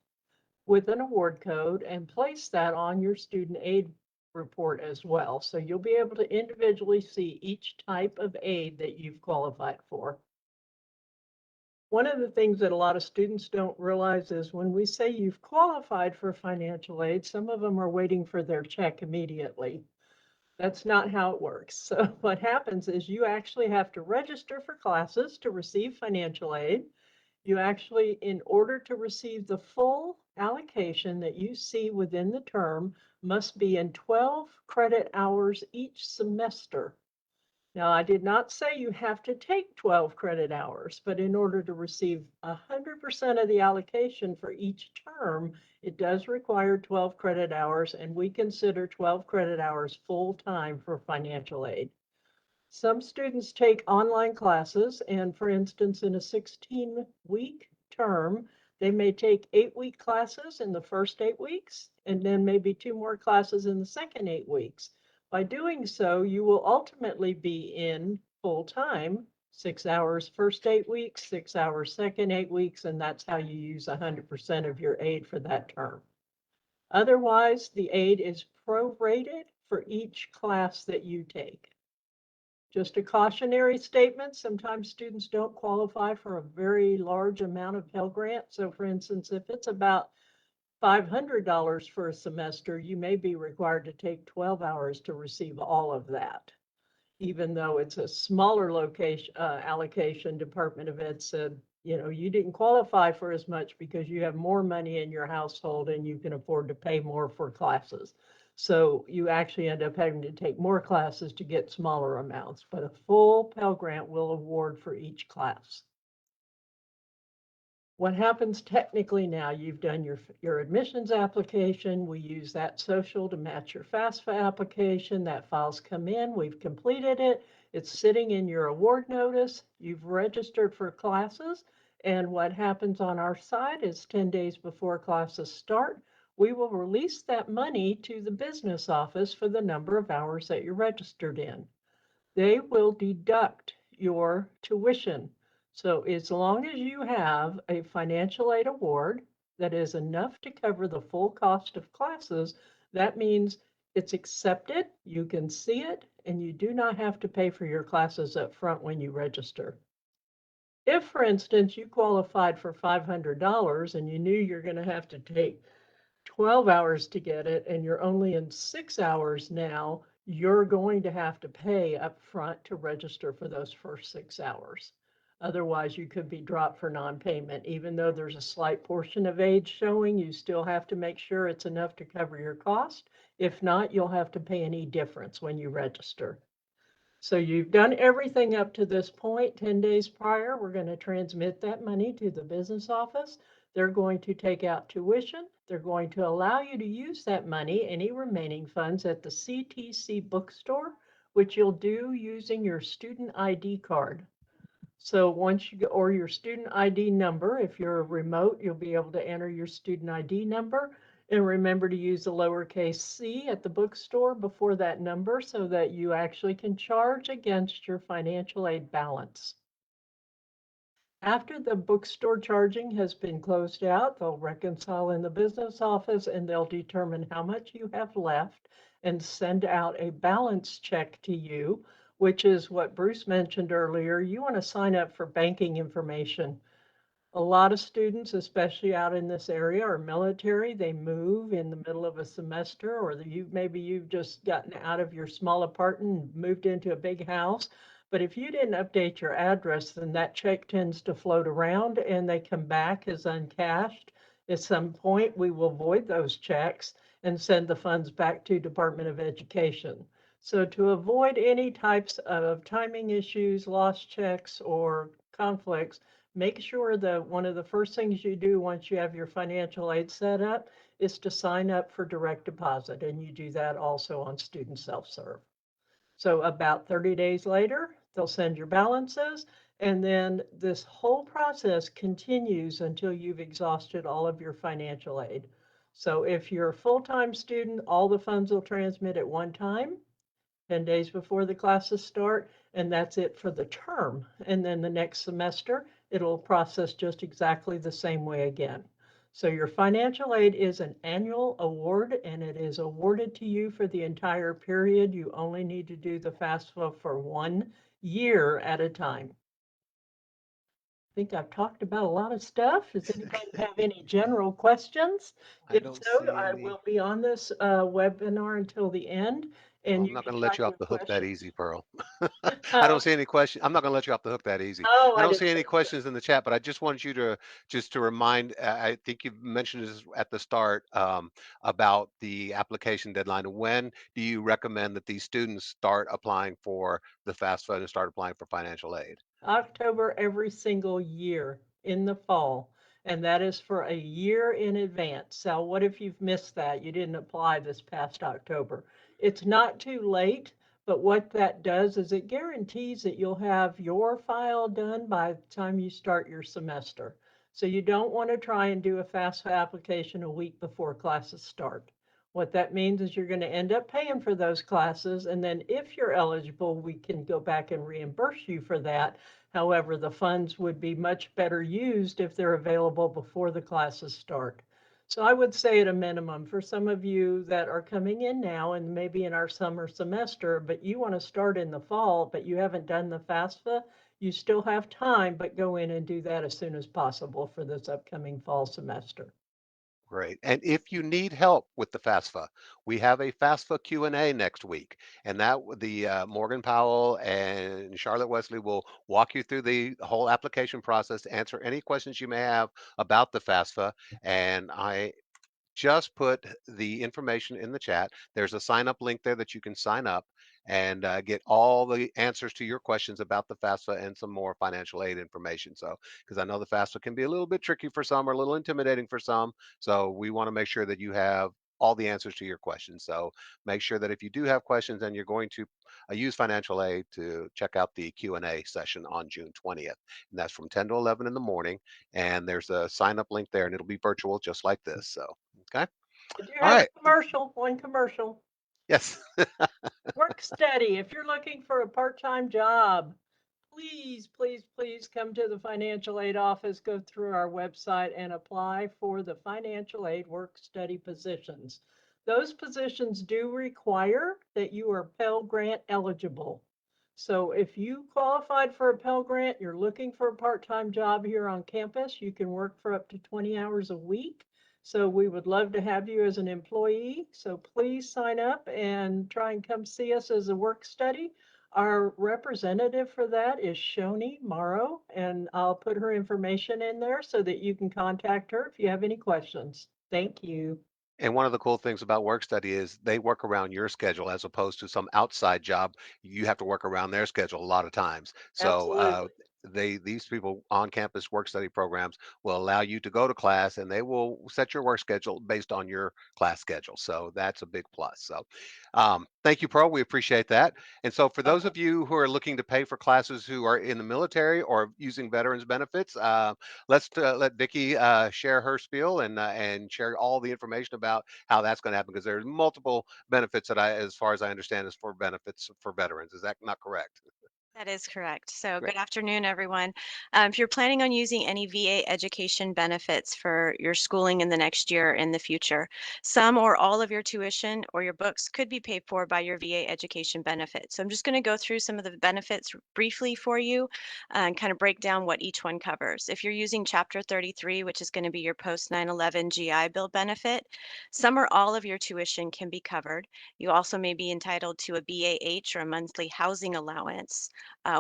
with an award code and place that on your student aid report as well. So you'll be able to individually see each type of aid that you've qualified for. One of the things that a lot of students don't realize is when we say you've qualified for financial aid, some of them are waiting for their check immediately. That's not how it works. So what happens is you actually have to register for classes to receive financial aid. You actually, in order to receive the full allocation that you see within the term, must be in 12 credit hours each semester. Now, I did not say you have to take 12 credit hours, but in order to receive 100% of the allocation for each term, it does require 12 credit hours, and we consider 12 credit hours full-time for financial aid. Some students take online classes, and for instance, in a 16-week term, they may take 8-week classes in the first 8 weeks, and then maybe 2 more classes in the second 8 weeks. By doing so, you will ultimately be in full-time, 6 hours first 8 weeks, 6 hours second 8 weeks, and that's how you use 100% of your aid for that term. Otherwise, the aid is prorated for each class that you take. Just a cautionary statement, sometimes students don't qualify for a very large amount of Pell Grant. So for instance, if it's about $500 for a semester, you may be required to take 12 hours to receive all of that. Even though it's a smaller allocation, Department of Ed said, you know, you didn't qualify for as much because you have more money in your household and you can afford to pay more for classes. So you actually end up having to take more classes to get smaller amounts, but a full Pell Grant will award for each class. What happens technically now, you've done your admissions application. We use that social to match your FAFSA application. That file's come in, we've completed it. It's sitting in your award notice. You've registered for classes. And what happens on our side is 10 days before classes start, we will release that money to the business office for the number of hours that you're registered in. They will deduct your tuition. So as long as you have a financial aid award that is enough to cover the full cost of classes, that means it's accepted, you can see it, and you do not have to pay for your classes up front when you register. If, for instance, you qualified for $500 and you knew you're going to have to take 12 hours to get it, and you're only in 6 hours now, you're going to have to pay up front to register for those first 6 hours. Otherwise, you could be dropped for non-payment. Even though there's a slight portion of aid showing, you still have to make sure it's enough to cover your cost. If not, you'll have to pay any difference when you register. So you've done everything up to this point. 10 days prior, we're going to transmit that money to the business office. They're going to take out tuition. They're going to allow you to use that money, any remaining funds, at the CTC bookstore, which you'll do using your student ID card. So once you go, or your student ID number, if you're remote, you'll be able to enter your student ID number. And remember to use the lowercase c at the bookstore before that number so that you actually can charge against your financial aid balance. After the bookstore charging has been closed out, they'll reconcile in the business office and they'll determine how much you have left and send out a balance check to you, which is what Bruce mentioned earlier. You want to sign up for banking information. A lot of students, especially out in this area, are military. They move in the middle of a semester, or maybe you've just gotten out of your small apartment and moved into a big house. But if you didn't update your address, then that check tends to float around and they come back as uncashed. At some point, we will void those checks and send the funds back to Department of Education. So to avoid any types of timing issues, lost checks, or conflicts, make sure that one of the first things you do once you have your financial aid set up is to sign up for direct deposit, and you do that also on student self-serve. So about 30 days later, they'll send your balances, and then this whole process continues until you've exhausted all of your financial aid. So if you're a full-time student, all the funds will transmit at one time, 10 days before the classes start, and that's it for the term. And then the next semester, it'll process just exactly the same way again. So your financial aid is an annual award, and it is awarded to you for the entire period. You only need to do the FAFSA for 1 year at a time. I think I've talked about a lot of stuff. Does anybody have any general questions? If so, I will be on this webinar until the end. Well, and I'm you not can going to let type you off your the hook that questions. easy, Pearl. I don't Oh, see any question. I'm not going to let you off the hook that easy. oh, I I don't didn't see any think so. questions in the chat, but I just want you to remind. I think you mentioned this at the start about the application deadline. When do you recommend that these students start applying for the FAFSA and start applying for financial aid? October every single year in the fall, and that is for a year in advance. So what if you've missed that? You didn't apply this past October. It's not too late, but what that does is it guarantees that you'll have your file done by the time you start your semester. So you don't want to try and do a FAFSA application a week before classes start. What that means is you're going to end up paying for those classes, and then if you're eligible, we can go back and reimburse you for that. However, the funds would be much better used if they're available before the classes start. So I would say at a minimum, for some of you that are coming in now and maybe in our summer semester, but you want to start in the fall, but you haven't done the FAFSA, you still have time, but go in and do that as soon as possible for this upcoming fall semester. Great. And if you need help with the FAFSA, we have a FAFSA Q&A next week, and the Morgan Powell and Charlotte Wesley will walk you through the whole application process, answer any questions you may have about the FAFSA. And I just put the information in the chat. There's a sign up link there that you can sign up and get all the answers to your questions about the FAFSA and some more financial aid information. So, because I know the FAFSA can be a little bit tricky for some or a little intimidating for some. So, we want to make sure that you have all the answers to your questions. So, make sure that if you do have questions and you're going to use financial aid, to check out the Q&A session on June 20th. And that's from 10 to 11 in the morning. And there's a sign up link there, and it'll be virtual just like this. So, okay. I do All have a right. commercial, one commercial. Yes. Work study. If you're looking for a part-time job, please, please, please come to the financial aid office, go through our website and apply for the financial aid work study positions. Those positions do require that you are Pell Grant eligible. So if you qualified for a Pell Grant, you're looking for a part-time job here on campus, you can work for up to 20 hours a week. So we would love to have you as an employee. So please sign up and try and come see us as a work study. Our representative for that is Shoni Morrow, and I'll put her information in there so that you can contact her if you have any questions. Thank you. And one of the cool things about work study is they work around your schedule as opposed to some outside job. You have to work around their schedule a lot of times. So Absolutely. these people on campus work study programs will allow you to go to class, and they will set your work schedule based on your class schedule. So that's a big plus. So thank you, Pearl. We appreciate that. And so for those of you who are looking to pay for classes who are in the military or using veterans benefits, let's let Vicki share her spiel and share all the information about how that's going to happen, because there's multiple benefits that as far as I understand, is for benefits for veterans. Is that not correct? That is correct. So Great. good afternoon, everyone. If you're planning on using any VA education benefits for your schooling in the next year or in the future, some or all of your tuition or your books could be paid for by your VA education benefit. So I'm just going to go through some of the benefits briefly for you and kind of break down what each one covers. If you're using Chapter 33, which is going to be your post 9/11 GI Bill benefit, some or all of your tuition can be covered. You also may be entitled to a BAH, or a monthly housing allowance,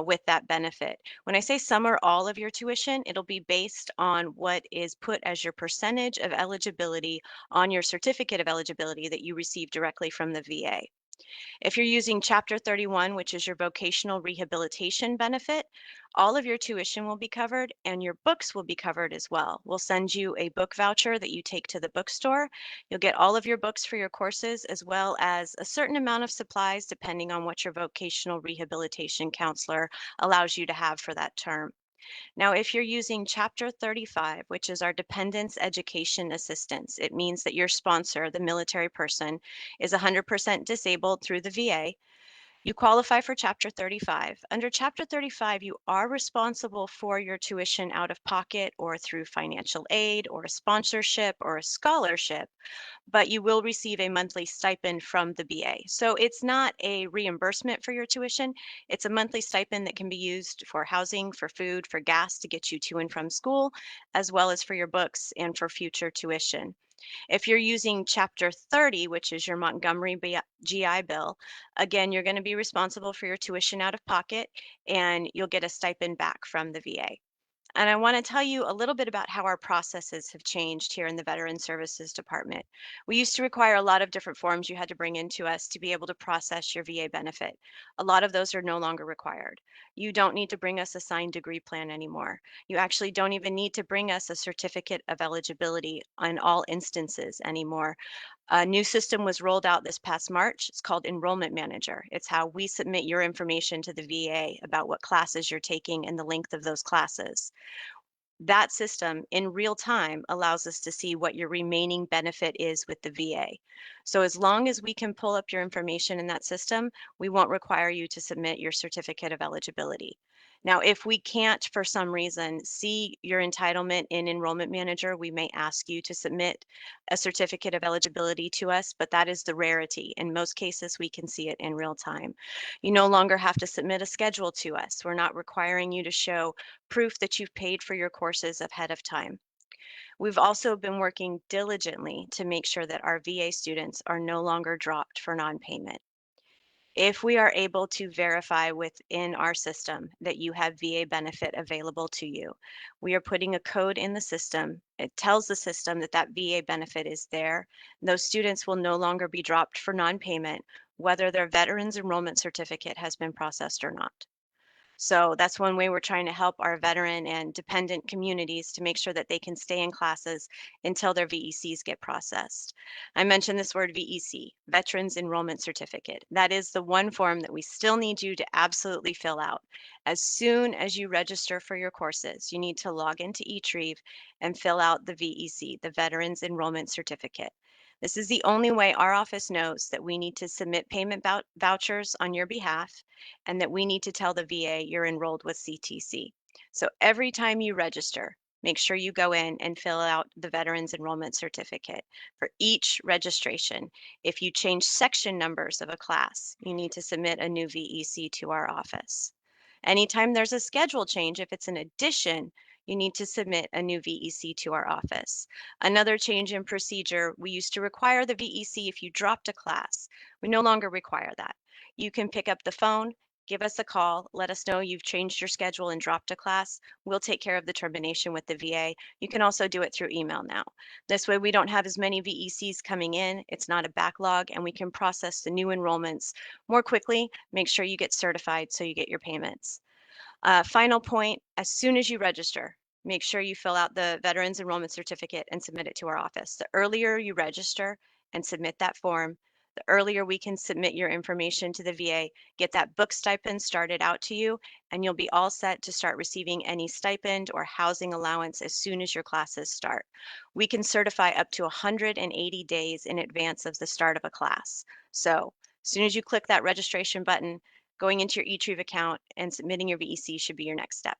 with that benefit. When I say some or all of your tuition, it'll be based on what is put as your percentage of eligibility on your certificate of eligibility that you receive directly from the VA. If you're using Chapter 31, which is your vocational rehabilitation benefit, all of your tuition will be covered and your books will be covered as well. We'll send you a book voucher that you take to the bookstore. You'll get all of your books for your courses, as well as a certain amount of supplies depending on what your vocational rehabilitation counselor allows you to have for that term. Now, if you're using Chapter 35, which is our Dependents Education Assistance, it means that your sponsor, the military person, is 100% disabled through the VA. You qualify for Chapter 35. Under Chapter 35, you are responsible for your tuition out of pocket or through financial aid or a sponsorship or a scholarship, but you will receive a monthly stipend from the VA. So it's not a reimbursement for your tuition. It's a monthly stipend that can be used for housing, for food, for gas to get you to and from school, as well as for your books and for future tuition. If you're using Chapter 30, which is your Montgomery GI Bill, again, you're going to be responsible for your tuition out of pocket, and you'll get a stipend back from the VA. And I want to tell you a little bit about how our processes have changed here in the Veteran Services Department. We used to require a lot of different forms you had to bring into us to be able to process your VA benefit. A lot of those are no longer required. You don't need to bring us a signed degree plan anymore. You actually don't even need to bring us a certificate of eligibility on all instances anymore. A new system was rolled out this past March. It's called Enrollment Manager. It's how we submit your information to the VA about what classes you're taking and the length of those classes. That system in real time allows us to see what your remaining benefit is with the VA. So as long as we can pull up your information in that system, we won't require you to submit your certificate of eligibility. Now, if we can't, for some reason, see your entitlement in Enrollment Manager, we may ask you to submit a certificate of eligibility to us, but that is the rarity. In most cases, we can see it in real time. You no longer have to submit a schedule to us. We're not requiring you to show proof that you've paid for your courses ahead of time. We've also been working diligently to make sure that our VA students are no longer dropped for non-payment. If we are able to verify within our system that you have VA benefit available to you, we are putting a code in the system. It tells the system that that VA benefit is there. Those students will no longer be dropped for non-payment, whether their Veterans Enrollment Certificate has been processed or not. So that's one way we're trying to help our veteran and dependent communities to make sure that they can stay in classes until their VECs get processed. I mentioned this word VEC, Veterans Enrollment Certificate. That is the one form that we still need you to absolutely fill out. As soon as you register for your courses, you need to log into eTrieve and fill out the VEC, the Veterans Enrollment Certificate. This is the only way our office knows that we need to submit payment vouchers on your behalf and that we need to tell the VA you're enrolled with CTC. So every time you register, make sure you go in and fill out the Veterans Enrollment Certificate. For each registration, if you change section numbers of a class, you need to submit a new VEC to our office. Anytime there's a schedule change, if it's an addition, you need to submit a new VEC to our office. Another change in procedure, we used to require the VEC if you dropped a class. We no longer require that. You can pick up the phone, give us a call, let us know you've changed your schedule and dropped a class. We'll take care of the termination with the VA. You can also do it through email now. This way we don't have as many VECs coming in. It's not a backlog, and we can process the new enrollments more quickly, make sure you get certified so you get your payments. Final point, as soon as you register, make sure you fill out the Veterans Enrollment Certificate and submit it to our office. The earlier you register and submit that form, the earlier we can submit your information to the VA, get that book stipend started out to you, and you'll be all set to start receiving any stipend or housing allowance as soon as your classes start. We can certify up to 180 days in advance of the start of a class. So as soon as you click that registration button, going into your eTrieve account and submitting your VEC should be your next step.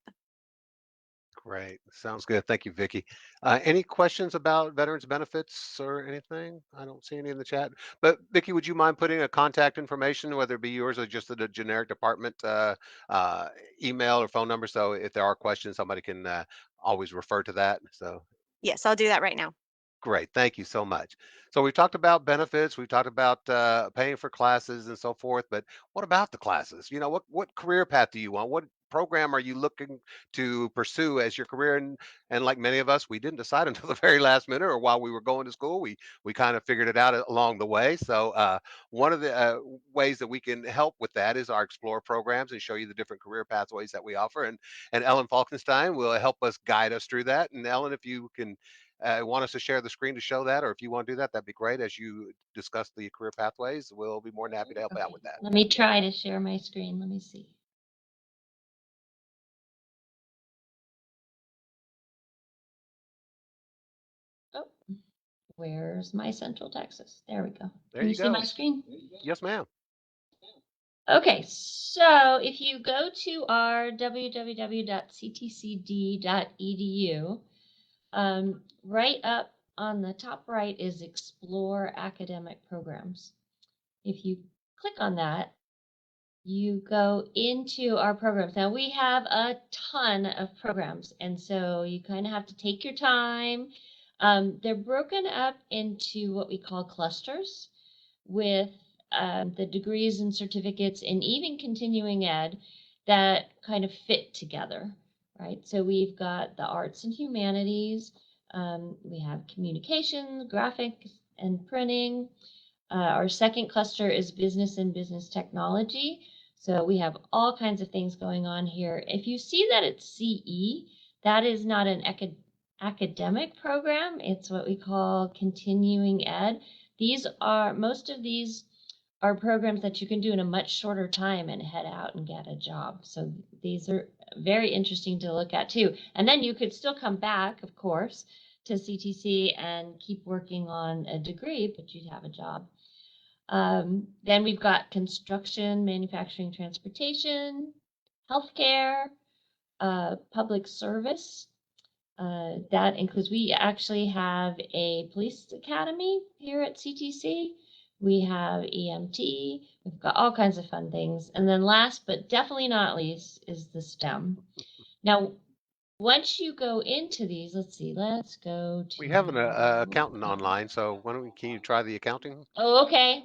Great. Sounds good. Thank you, Vicky. Any questions about veterans benefits or anything? I don't see any in the chat. But Vicky, would you mind putting a contact information, whether it be yours or just the generic department email or phone number, so if there are questions, somebody can always refer to that. So Yes, I'll do that right now. great. Thank you so much. So we've talked about benefits, we've talked about paying for classes and so forth, but what about the classes? You know, what career path do you want? What program are you looking to pursue as your career? And like many of us, we didn't decide until the very last minute or while we were going to school. We kind of figured it out along the way. So one of the ways that we can help with that is our Explore programs and show you the different career pathways that we offer. And Ellen Falkenstein will help us guide us through that. And Ellen, if you can want us to share the screen to show that, or if you want to do that, that'd be great. As you discuss the career pathways, we'll be more than happy to help out with that. Let me try to share my screen. Let me see. Oh, where's my Central Texas? There we go. There Can you you see go. my screen? Yes, ma'am. Okay, so if you go to our www.ctcd.edu, right up on the top right is Explore Academic Programs. If you click on that, you go into our programs. Now we have a ton of programs, and so you kind of have to take your time. They're broken up into what we call clusters with the degrees and certificates and even continuing ed that kind of fit together, right? So we've got the arts and humanities, we have communication, graphics and printing. Our second cluster is business and business technology. So we have all kinds of things going on here. If you see that it's CE, that is not an academic program. It's what we call continuing ed. Most of these are programs that you can do in a much shorter time and head out and get a job. So these are very interesting to look at too. And then you could still come back, of course, to CTC and keep working on a degree, but you'd have a job. Then we've got construction, manufacturing, transportation, healthcare, public service. That includes, we actually have a police academy here at CTC. We have EMT. We've got all kinds of fun things. And then last, but definitely not least, is the STEM. Now, once you go into these, let's see, let's go to. We have an accountant online, so can you try the accounting? Oh, okay.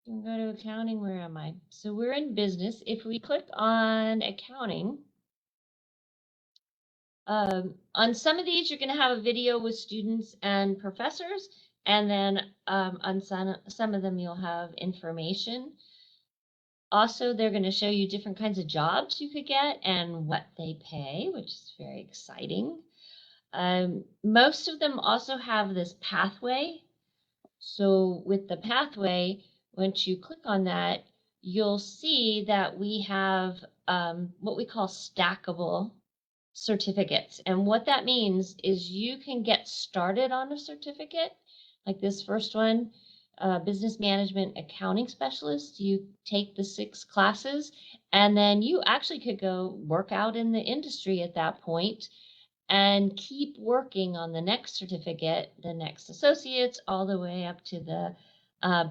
We'll go to accounting. Where am I? So we're in business. If we click on accounting, on some of these, you're going to have a video with students and professors, and then on some of them, you'll have information. Also, they're going to show you different kinds of jobs you could get and what they pay, which is very exciting. Most of them also have this pathway. So with the pathway, once you click on that, you'll see that we have what we call stackable certificates. And what that means is you can get started on a certificate, like this first one, business management accounting specialist. You take the 6 classes, and then you actually could go work out in the industry at that point and keep working on the next certificate, the next associates, all the way up to the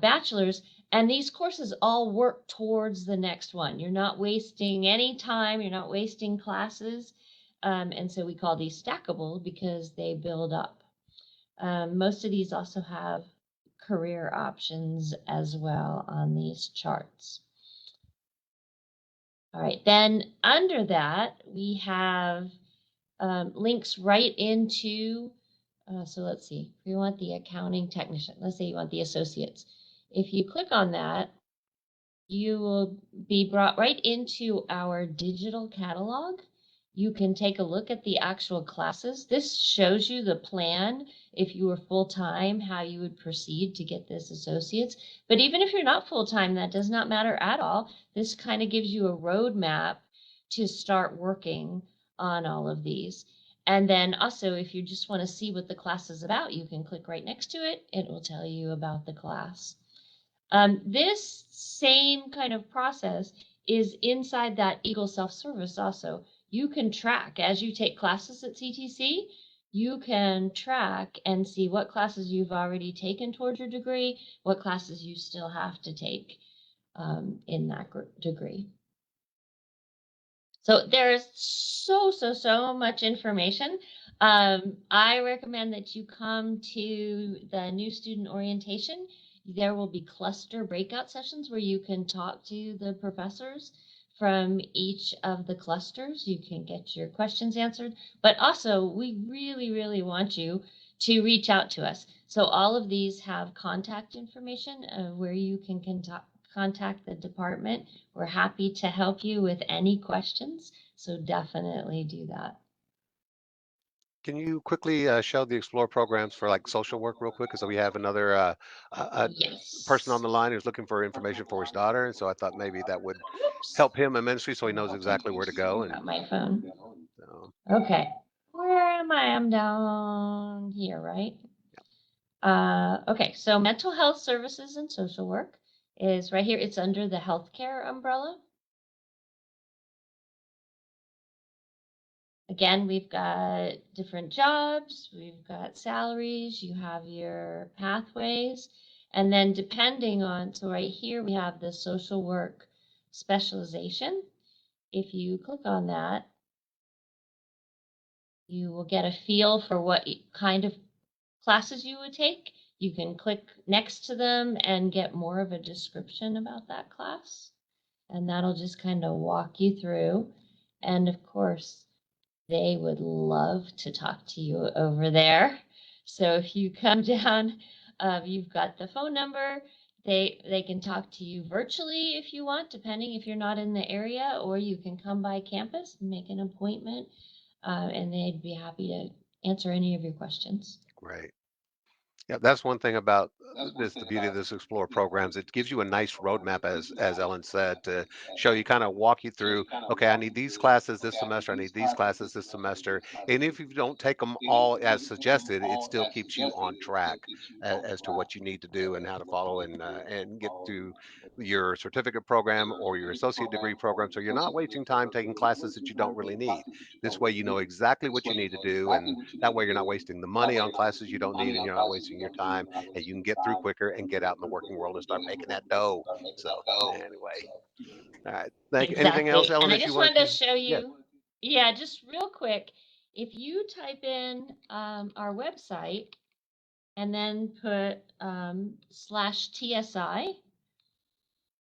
bachelor's. And these courses all work towards the next one. You're not wasting any time. You're not wasting classes. And so we call these stackable because they build up. Most of these also have career options as well on these charts. All right, then under that, we have links right into, so let's see, if you want the accounting technician, let's say you want the associates. If you click on that, you will be brought right into our digital catalog. You can take a look at the actual classes. This shows you the plan. If you were full-time, how you would proceed to get this associates. But even if you're not full-time, that does not matter at all. This kind of gives you a roadmap to start working on all of these. And then also, if you just want to see what the class is about, you can click right next to it. It will tell you about the class. This same kind of process is inside that Eagle Self-Service also. You can track as you take classes at CTC, you can track and see what classes you've already taken towards your degree, what classes you still have to take in that degree. So there is so much information. I recommend that you come to the new student orientation. There will be cluster breakout sessions where you can talk to the professors from each of the clusters. You can get your questions answered, but also we really want you to reach out to us. So all of these have contact information where you can contact the department. We're happy to help you with any questions, so definitely do that. Can you quickly show the Explore programs for like social work real quick? Because we have another Yes. person on the line who's looking for information for his daughter, and so I thought maybe that would Oops. help him immensely, so he knows exactly where to go. And Got my phone. so, Okay, where am I? I'm down here, right? Okay, so mental health services and social work is right here. It's under the healthcare umbrella. Again, we've got different jobs, we've got salaries, you have your pathways, and then depending on, so right here we have the social work specialization. If you click on that, you will get a feel for what kind of classes you would take. You can click next to them and get more of a description about that class. And that'll just kind of walk you through. And of course, they would love to talk to you over there. So if you come down, you've got the phone number. They can talk to you virtually if you want, depending if you're not in the area, or you can come by campus and make an appointment, and they'd be happy to answer any of your questions. Great. Yeah, that's one thing about this, the beauty of this Explore programs. It gives you a nice roadmap, as Ellen said, to show you, kind of walk you through, okay, I need these classes this semester, I need these classes this semester. And if you don't take them all as suggested, it still keeps you on track as to what you need to do and how to follow and get to your certificate program or your associate degree program. So you're not wasting time taking classes that you don't really need. This way, you know exactly what you need to do, and that way you're not wasting the money on classes you don't need, and you're not wasting your time, and you can get through quicker and get out in the working world and start making that dough. So anyway, all right. Thank you. Anything else, Exactly. Ellen, And I that you just wanted wanted to to? show Yeah. you, yeah, just real quick, if you type in our website and then put /TSI,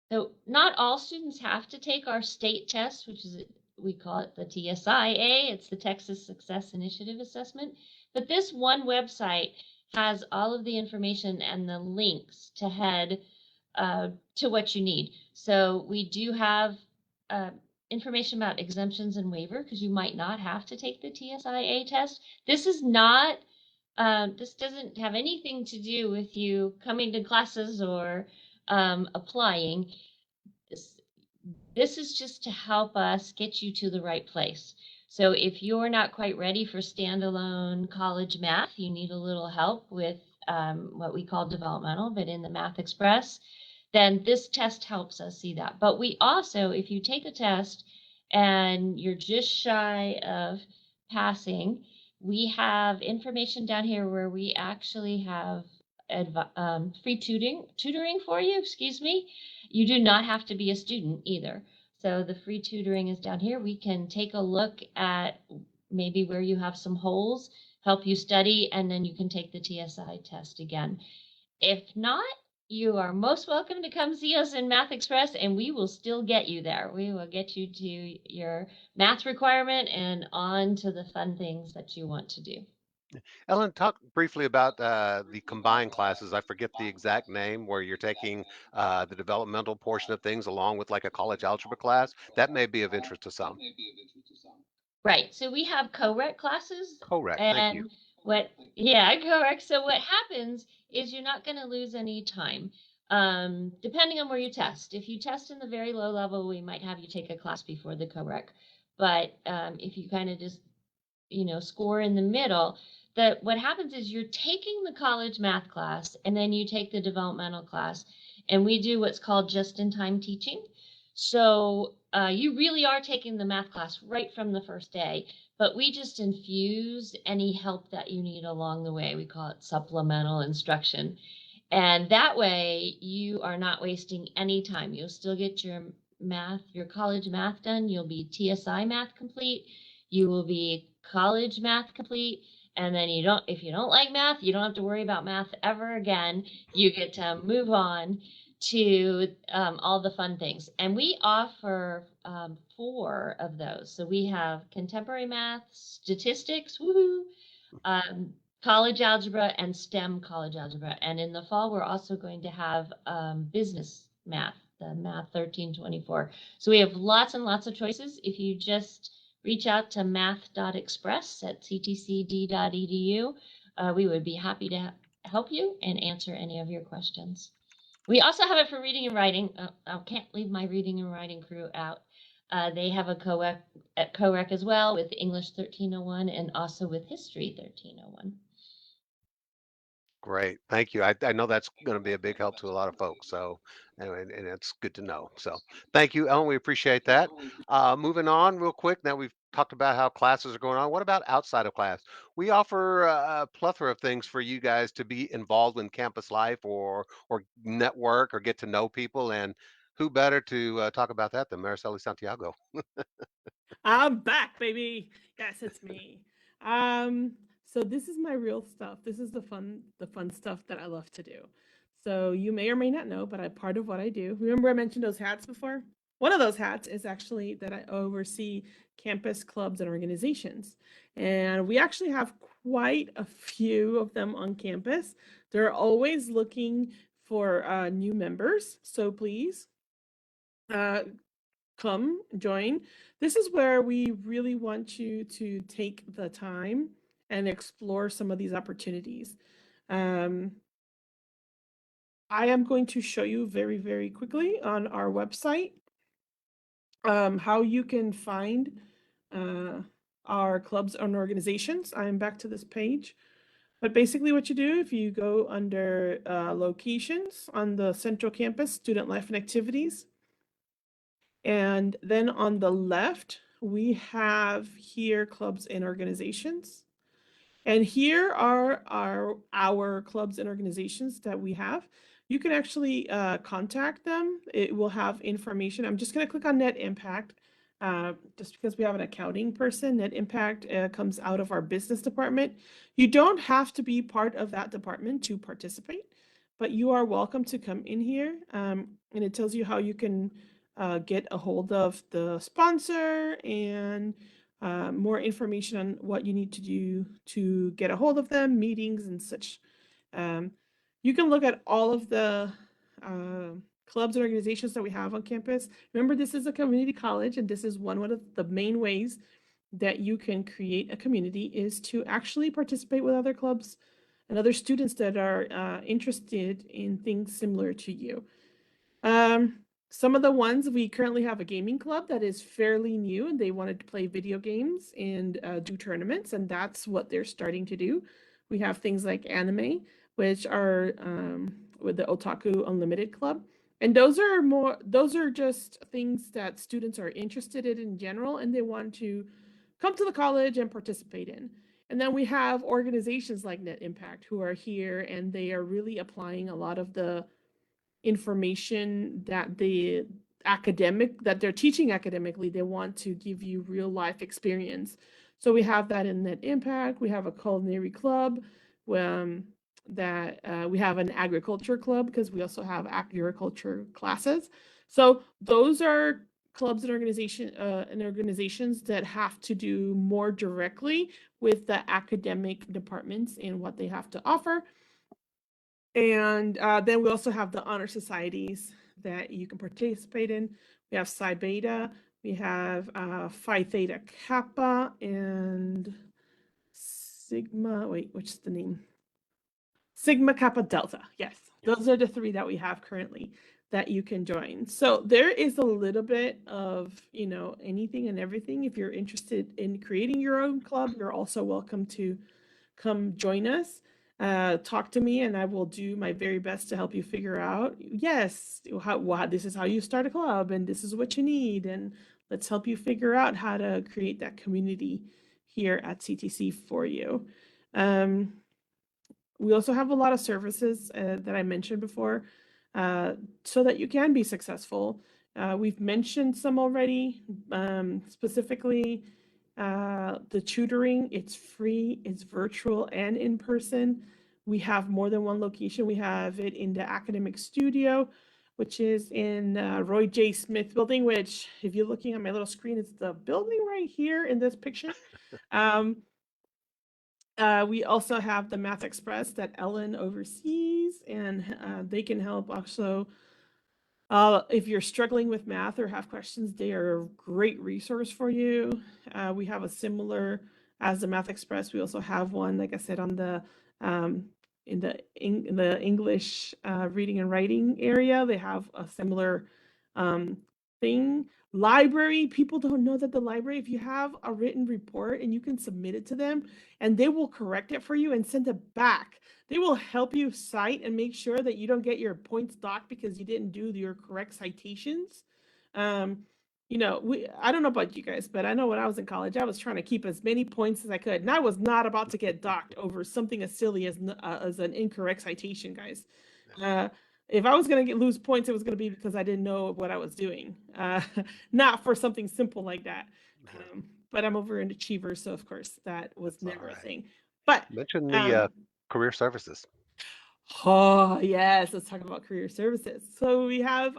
so not all students have to take our state test, which is, we call it the TSIA. It's the Texas Success Initiative Assessment. But this one website has all of the information and the links to head to what you need. So we do have information about exemptions and waiver, because you might not have to take the TSIA test. This is not, this doesn't have anything to do with you coming to classes or applying. This is just to help us get you to the right place. So if you're not quite ready for standalone college math, you need a little help with what we call developmental, but in the Math Express, then this test helps us see that. But we also, if you take a test and you're just shy of passing, we have information down here where we actually have free tutoring for you, excuse me. You do not have to be a student either. So the free tutoring is down here. We can take a look at maybe where you have some holes, help you study, and then you can take the TSI test again. If not, you are most welcome to come see us in Math Express, and we will still get you there. We will get you to your math requirement and on to the fun things that you want to do. Ellen, talk briefly about the combined classes. I forget the exact name, where you're taking the developmental portion of things along with like a college algebra class. That may be of interest to some. Right. So we have co-rec classes, Correct. Thank you. and correct. So what happens is you're not going to lose any time. Depending on where you test. If you test in the very low level, we might have you take a class before the co-rec. But if you kind of just, score in the middle, what happens is you're taking the college math class and then you take the developmental class, and we do what's called just-in-time teaching. So you really are taking the math class right from the first day, but we just infuse any help that you need along the way. We call it supplemental instruction. And that way you are not wasting any time. You'll still get your college math done. You'll be TSI math complete. You will be college math complete. And then if you don't like math, you don't have to worry about math ever again. You get to move on to all the fun things. And we offer 4 of those. So we have contemporary math, statistics, woohoo, college algebra, and STEM college algebra. And in the fall, we're also going to have business math, the Math 1324. So we have lots and lots of choices. If you just reach out to math.express at ctcd.edu, we would be happy to help you and answer any of your questions. We also have it for reading and writing. I can't leave my reading and writing crew out. They have a co-rec as well with English 1301 and also with History 1301. Great. Thank you. I know that's going to be a big help to a lot of folks. So, anyway, and it's good to know. So, thank you, Ellen. We appreciate that. Moving on real quick. Now we've talked about how classes are going on. What about outside of class? We offer a plethora of things for you guys to be involved in campus life, or network, or get to know people. And who better to talk about that than Mariceli Santiago? I'm back, baby. Yes, it's me. So this is my real stuff. This is the fun stuff that I love to do. So you may or may not know, but part of what I do. Remember I mentioned those hats before? One of those hats is actually that I oversee campus clubs and organizations. And we actually have quite a few of them on campus. They're always looking for new members. So please come join. This is where we really want you to take the time and explore some of these opportunities. I am going to show you very, very quickly on our website how you can find our clubs and organizations. I'm back to this page. But basically what you do, if you go under locations on the central campus, student life and activities, and then on the left, we have here clubs and organizations. And here are our clubs and organizations that we have. You can actually contact them. It will have information. I'm just going to click on Net Impact just because we have an accounting person. Net Impact comes out of our business department. You don't have to be part of that department to participate, but you are welcome to come in here. And it tells you how you can get a hold of the sponsor and more information on what you need to do to get a hold of them, meetings and such. You can look at all of the clubs and organizations that we have on campus. Remember, this is a community college, and this is one of the main ways that you can create a community is to actually participate with other clubs and other students that are interested in things similar to you. Some of the ones, we currently have a gaming club that is fairly new and they wanted to play video games and do tournaments, and that's what they're starting to do. We have things like anime, which are with the Otaku Unlimited Club. And those are just things that students are interested in general, and they want to come to the college and participate in. And then we have organizations like Net Impact who are here, and they are really applying a lot of the information that that they're teaching academically. They want to give you real life experience. So we have that in Net Impact. We have a culinary club that we have an agriculture club because we also have agriculture classes. So those are clubs and organizations that have to do more directly with the academic departments and what they have to offer. And then we also have the honor societies that you can participate in. We have Psi Beta, we have Phi Theta Kappa, and Sigma, wait, which is the name? Sigma Kappa Delta, yes. Those are the three that we have currently that you can join. So there is a little bit of, anything and everything. If you're interested in creating your own club, you're also welcome to come join us. Talk to me and I will do my very best to help you figure out, yes, this is how you start a club and this is what you need. And let's help you figure out how to create that community here at CTC for you. We also have a lot of services that I mentioned before so that you can be successful. We've mentioned some already, specifically the tutoring. It's free, it's virtual and in person. We have more than one location. We have it in the academic studio, which is in Roy J. Smith building, which if you're looking at my little screen, it's the building right here in this picture. We also have the Math Express that Ellen oversees, and they can help also. If you're struggling with math or have questions, they are a great resource for you. We have a similar as the Math Express. We also have one, like I said, on the in the English reading and writing area. They have a similar thing. Library, people don't know that the library, if you have a written report and you can submit it to them and they will correct it for you and send it back. They will help you cite and make sure that you don't get your points docked because you didn't do your correct citations. I don't know about you guys, but I know when I was in college, I was trying to keep as many points as I could. And I was not about to get docked over something as silly as an incorrect citation, guys. If I was going to lose points, it was going to be because I didn't know what I was doing, not for something simple like that. But I'm over an achiever, so of course that was never a thing. But Mention the um, career services. oh, yes, let's talk about career services. So we have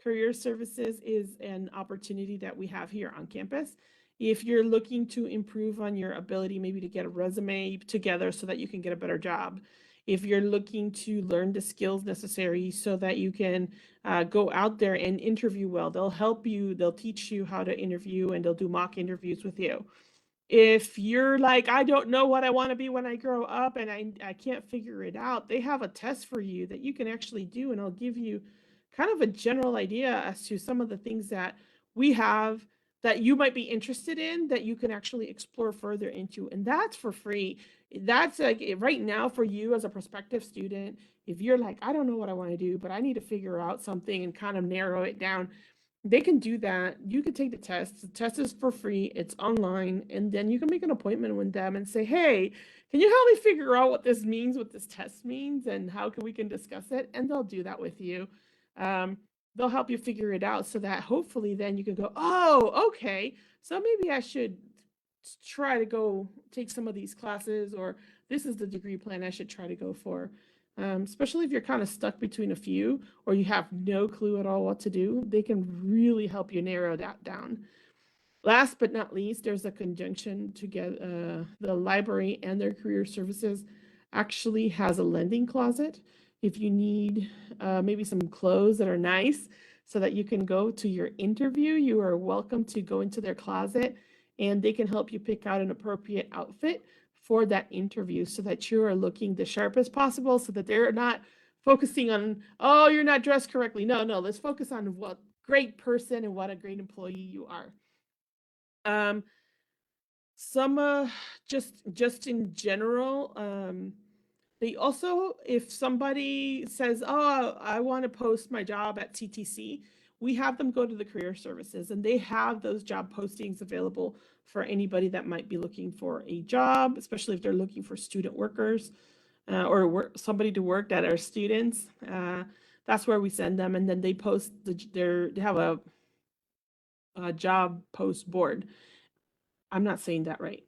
career services is an opportunity that we have here on campus. If you're looking to improve on your ability, maybe to get a resume together so that you can get a better job. If you're looking to learn the skills necessary so that you can go out there and interview well, they'll help you, they'll teach you how to interview, and they'll do mock interviews with you. If you're like, I don't know what I want to be when I grow up and I can't figure it out, they have a test for you that you can actually do, and I'll give you kind of a general idea as to some of the things that we have that you might be interested in that you can actually explore further into. And that's for free. That's like right now for you as a prospective student, if you're like, I don't know what I want to do, but I need to figure out something and kind of narrow it down, they can do that. You can take the test. The test is for free. It's online, and then you can make an appointment with them and say, "Hey, can you help me figure out what this means, what this test means, and how can we can discuss it?" And they'll do that with you. Um, they'll help you figure it out so that hopefully then you can go, "Oh, okay. So maybe I should try to go take some of these classes, or this is the degree plan I should try to go for." Especially if you're kind of stuck between a few or you have no clue at all what to do, they can really help you narrow that down. Last but not least, there's a conjunction to get the library and their career services actually has a lending closet. If you need maybe some clothes that are nice so that you can go to your interview, you are welcome to go into their closet and they can help you pick out an appropriate outfit for that interview so that you are looking the sharpest possible so that they're not focusing on, oh, you're not dressed correctly. No, no, let's focus on what great person and what a great employee you are. Um, some just in general, they also, if somebody says, "Oh, I want to post my job at TTC," we have them go to the career services, and they have those job postings available for anybody that might be looking for a job, especially if they're looking for student workers or somebody to work that are students. That's where we send them, and then they post they have a job post board. I'm not saying that right,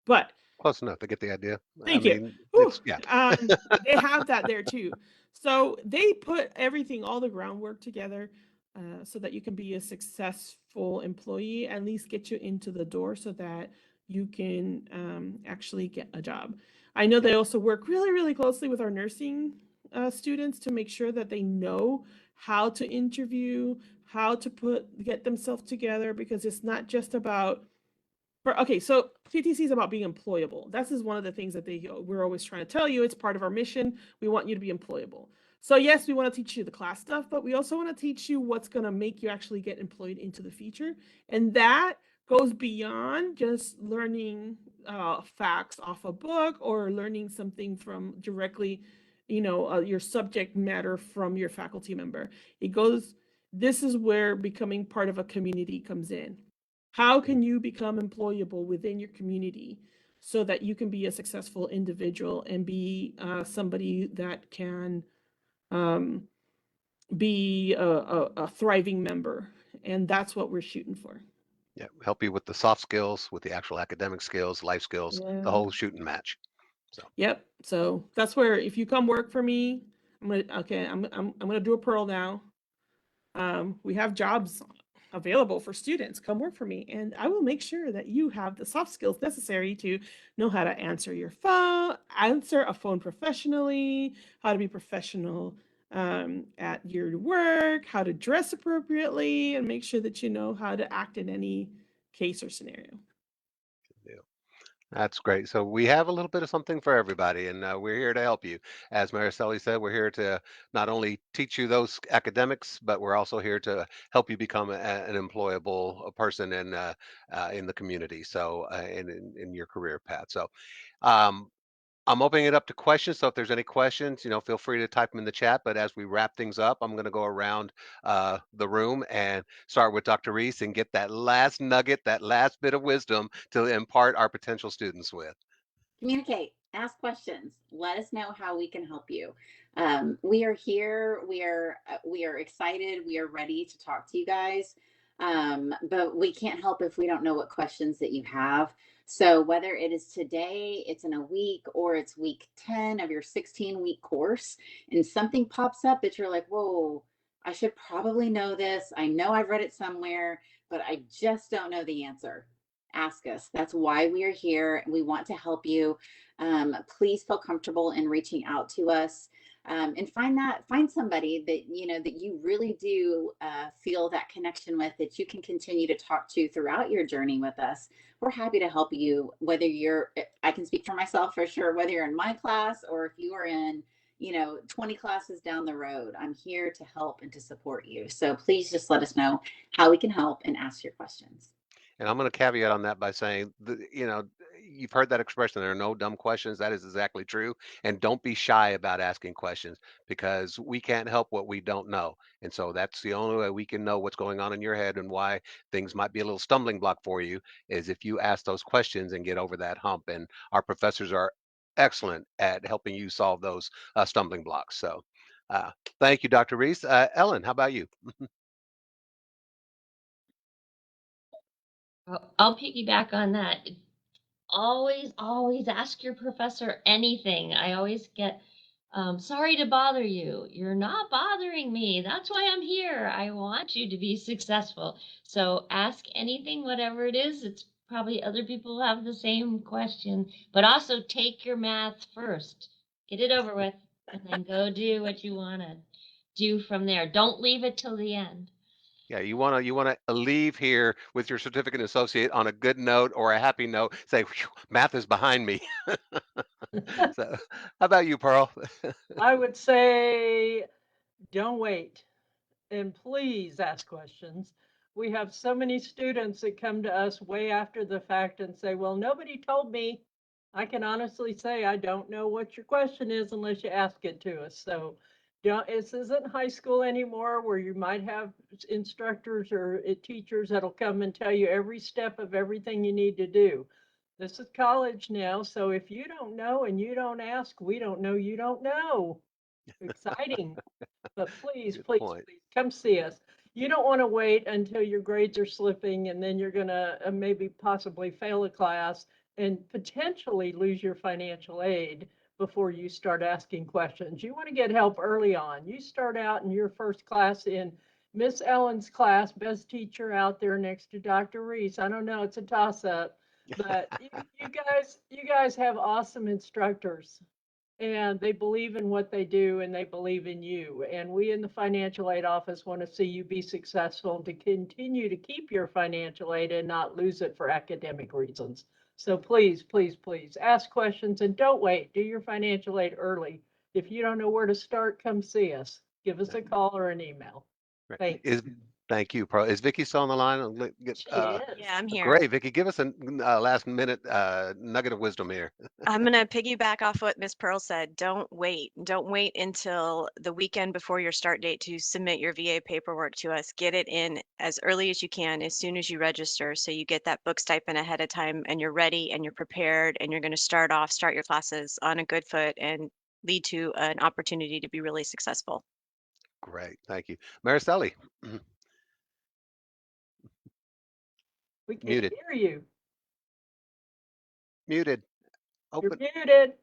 but Close enough to get the idea. I thank you. mean, Whew. it's yeah. They have that there too. So they put everything, all the groundwork together so that you can be a successful employee, at least get you into the door so that you can actually get a job. I know they also work really, really closely with our nursing students to make sure that they know how to interview, how to get themselves together, because it's not just about okay, so TTC is about being employable. This is one of the things that we're always trying to tell you. It's part of our mission. We want you to be employable. So yes, we want to teach you the class stuff, but we also want to teach you what's going to make you actually get employed into the future. And that goes beyond just learning facts off a book or learning something from directly, your subject matter from your faculty member. This is where becoming part of a community comes in. How can you become employable within your community so that you can be a successful individual and be somebody that can be a thriving member? And that's what we're shooting for. Yeah, help you with the soft skills, with the actual academic skills, life skills, the Yeah. whole shooting match. So Yep. So that's where if you come work for me, I'm gonna do a pearl now. We have jobs available for students. Come work for me, and I will make sure that you have the soft skills necessary to know how to answer a phone professionally, how to be professional at your work, how to dress appropriately, and make sure that you know how to act in any case or scenario. that's great. So we have a little bit of something for everybody, and we're here to help you. As Mariceli said, we're here to not only teach you those academics, but we're also here to help you become an employable person in the community. So in your career path. So um, I'm opening it up to questions. So if there's any questions, feel free to type them in the chat. But as we wrap things up, I'm going to go around the room and start with Dr. Reese and get that last nugget, that last bit of wisdom to impart our potential students with. Communicate, ask questions, let us know how we can help you. We are here. We are excited. We are ready to talk to you guys. But we can't help if we don't know what questions that you have. So whether it is today, it's in a week, or it's week 10 of your 16-week course, and something pops up that you're like, whoa, I should probably know this. I know I've read it somewhere, but I just don't know the answer. Ask us. That's why we are here. We want to help you. Please feel comfortable in reaching out to us. And find somebody that that you really do feel that connection with, that you can continue to talk to throughout your journey with us. We're happy to help you, whether I can speak for myself for sure, whether you're in my class or if you are in 20 classes down the road. I'm here to help and to support you. So please just let us know how we can help and ask your questions. And I'm going to caveat on that by saying, you've heard that expression, there are no dumb questions. That is exactly true. And don't be shy about asking questions, because we can't help what we don't know. And so that's the only way we can know what's going on in your head and why things might be a little stumbling block for you, is if you ask those questions and get over that hump. And our professors are excellent at helping you solve those stumbling blocks. So thank you, Dr. Reese. Ellen, how about you? I'll piggyback on that. Always ask your professor anything. I always get, sorry to bother you. You're not bothering me. That's why I'm here. I want you to be successful. So ask anything, whatever it is. It's probably other people have the same question, but also take your math first. Get it over with, and then go do what you want to do from there. Don't leave it till the end. Yeah, you wanna leave here with your certificate associate on a good note or a happy note. Say, "Phew, math is behind me." So, how about you, Pearl? I would say don't wait, and please ask questions. We have so many students that come to us way after the fact and say, well, nobody told me. I can honestly say I don't know what your question is unless you ask it to us. So this isn't high school anymore, where you might have instructors or teachers that'll come and tell you every step of everything you need to do. This is college now. So if you don't know and you don't ask, we don't know you don't know. Exciting. But please, Good please, point. please come see us. You don't want to wait until your grades are slipping and then you're going to maybe possibly fail a class and potentially lose your financial aid before you start asking questions. You want to get help early on. You start out in your first class in Miss Ellen's class, best teacher out there next to Dr. Reese. I don't know, it's a toss up, but you guys have awesome instructors, and they believe in what they do and they believe in you. And we in the financial aid office want to see you be successful and to continue to keep your financial aid and not lose it for academic reasons. So please, please, please ask questions and don't wait. Do your financial aid early. If you don't know where to start, come see us. Give us a call or an email. Right. Thanks. Thank you, Pearl. Is Vicky still on the line? She is. Yeah, I'm here. Great, Vicky. Give us a last minute nugget of wisdom here. I'm going to piggyback off what Miss Pearl said. Don't wait. Don't wait until the weekend before your start date to submit your VA paperwork to us. Get it in as early as you can, as soon as you register, so you get that book stipend ahead of time and you're ready and you're prepared and you're going to start your classes on a good foot and lead to an opportunity to be really successful. Great, thank you. Mariceli, We can't muted, hear you. muted, You're open. muted.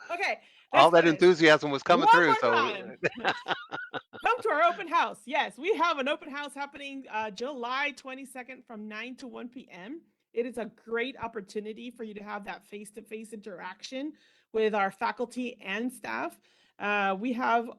Okay, All let's that do this. enthusiasm was coming One through. more So, time. Come to our open house. Yes, we have an open house happening July 22nd from 9 to 1 p.m. It is a great opportunity for you to have that face-to-face interaction with our faculty and staff. We have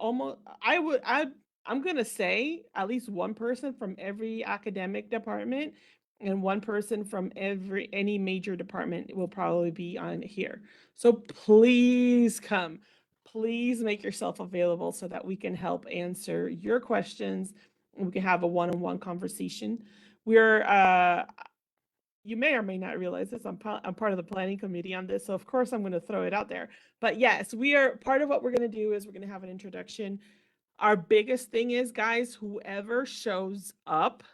I'm going to say at least one person from every academic department and one person from any major department will probably be on here. So please come. Please make yourself available so that we can help answer your questions and we can have a one-on-one conversation. You may or may not realize this. I'm part of the planning committee on this, so of course I'm going to throw it out there. But yes, we are part of what we're going to do is we're going to have an introduction. Our biggest thing is, guys, whoever shows up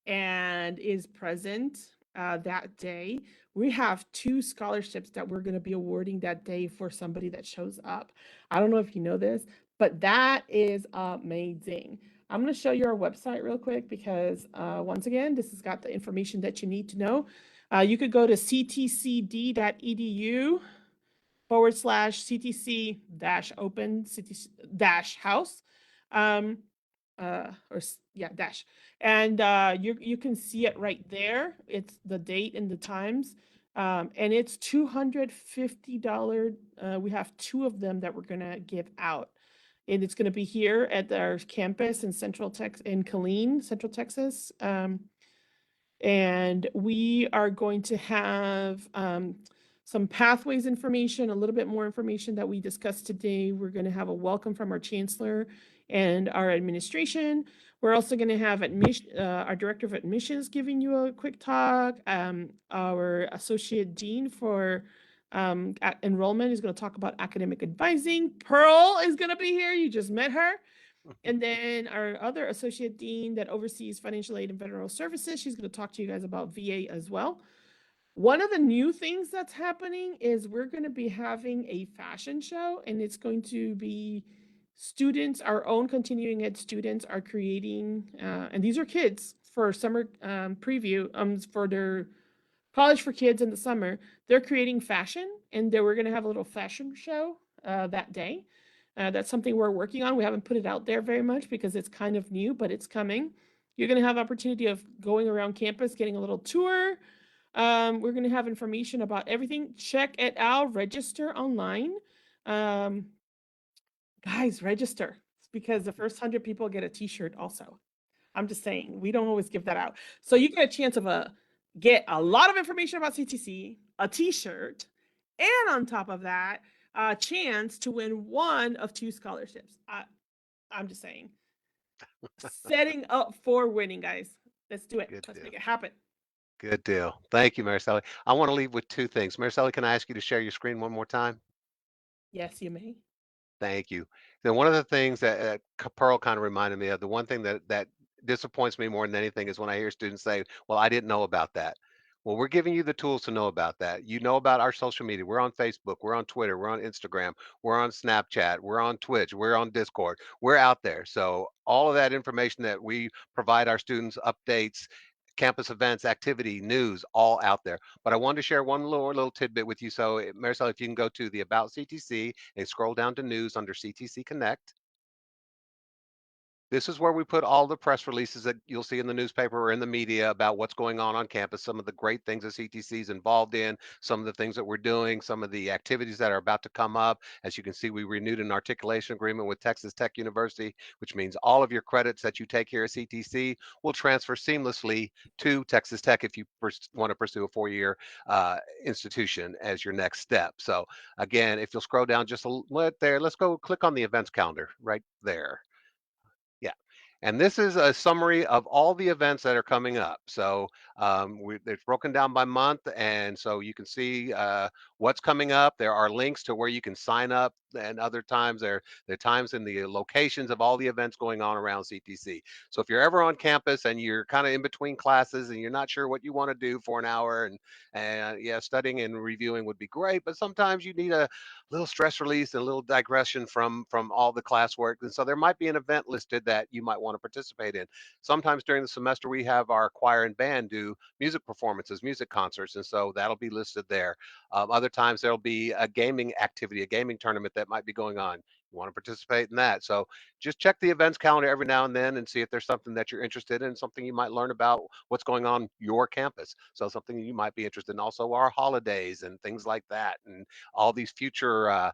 and is present that day, we have 2 scholarships that we're going to be awarding that day for somebody that shows up. I don't know if you know this, but that is amazing. I'm going to show you our website real quick because once again, this has got the information that you need to know. You could go to ctcd.edu/ctc-open -house. Dash. And you can see it right there. It's the date and the times. And it's $250. We have 2 of them that we're gonna give out. And it's gonna be here at our campus in Killeen, Central Texas. And we are going to have some pathways information, a little bit more information that we discussed today. We're going to have a welcome from our chancellor and our administration. We're also going to have our director of admissions giving you a quick talk. Our associate dean for enrollment is going to talk about academic advising. Pearl is going to be here. You just met her. And then our other associate dean that oversees financial aid and federal services, she's going to talk to you guys about VA as well. One of the new things that's happening is we're going to be having a fashion show, and it's going to be students, our own continuing ed students are creating, and these are kids for summer preview for their College for Kids in the summer. They're creating fashion, and we're going to have a little fashion show that day. That's something we're working on. We haven't put it out there very much because it's kind of new, but it's coming. You're going to have opportunity of going around campus, getting a little tour. We're going to have information about everything. Check it out. Register online. Guys, register. It's because the first 100 people get a t-shirt also. I'm just saying, we don't always give that out. So you get a chance of get a lot of information about CTC, a t-shirt, and on top of that, a chance to win 1 of 2 scholarships. I'm just saying. Setting up for winning, guys. Let's do it. Let's make it happen. Good deal. Thank you, Mariceli. I want to leave with 2 things. Mariceli, can I ask you to share your screen one more time? Yes, you may. Thank you. Then one of the things that Pearl kind of reminded me of, the one thing that disappoints me more than anything is when I hear students say, well, I didn't know about that. Well, we're giving you the tools to know about that. You know about our social media. We're on Facebook, we're on Twitter, we're on Instagram, we're on Snapchat, we're on Twitch, we're on Discord. We're out there. So all of that information that we provide our students, updates, campus events, activity, news, all out there. But I wanted to share one little tidbit with you. So Maricel, if you can go to the About CTC and scroll down to news under CTC Connect. This is where we put all the press releases that you'll see in the newspaper or in the media about what's going on campus, some of the great things that CTC is involved in, some of the things that we're doing, some of the activities that are about to come up. As you can see, we renewed an articulation agreement with Texas Tech University, which means all of your credits that you take here at CTC will transfer seamlessly to Texas Tech if you want to pursue a 4-year institution as your next step. So again, if you'll scroll down just a little there, let's go click on the events calendar right there. Yeah. And this is a summary of all the events that are coming up. So it's broken down by month. And so you can see what's coming up. There are links to where you can sign up. And other times there are times in the locations of all the events going on around CTC. So if you're ever on campus and you're kind of in between classes and you're not sure what you want to do for an hour, and yeah, studying and reviewing would be great, but sometimes you need a little stress release and a little digression from all the classwork. And so there might be an event listed that you might want to participate in. Sometimes during the semester, we have our choir and band do music performances, music concerts. And so that'll be listed there. Other times there'll be a gaming activity, a gaming tournament that might be going on. You want to participate in that. So just check the events calendar every now and then and see if there's something that you're interested in, something you might learn about what's going on your campus. So something you might be interested in. Also our holidays and things like that, and all these future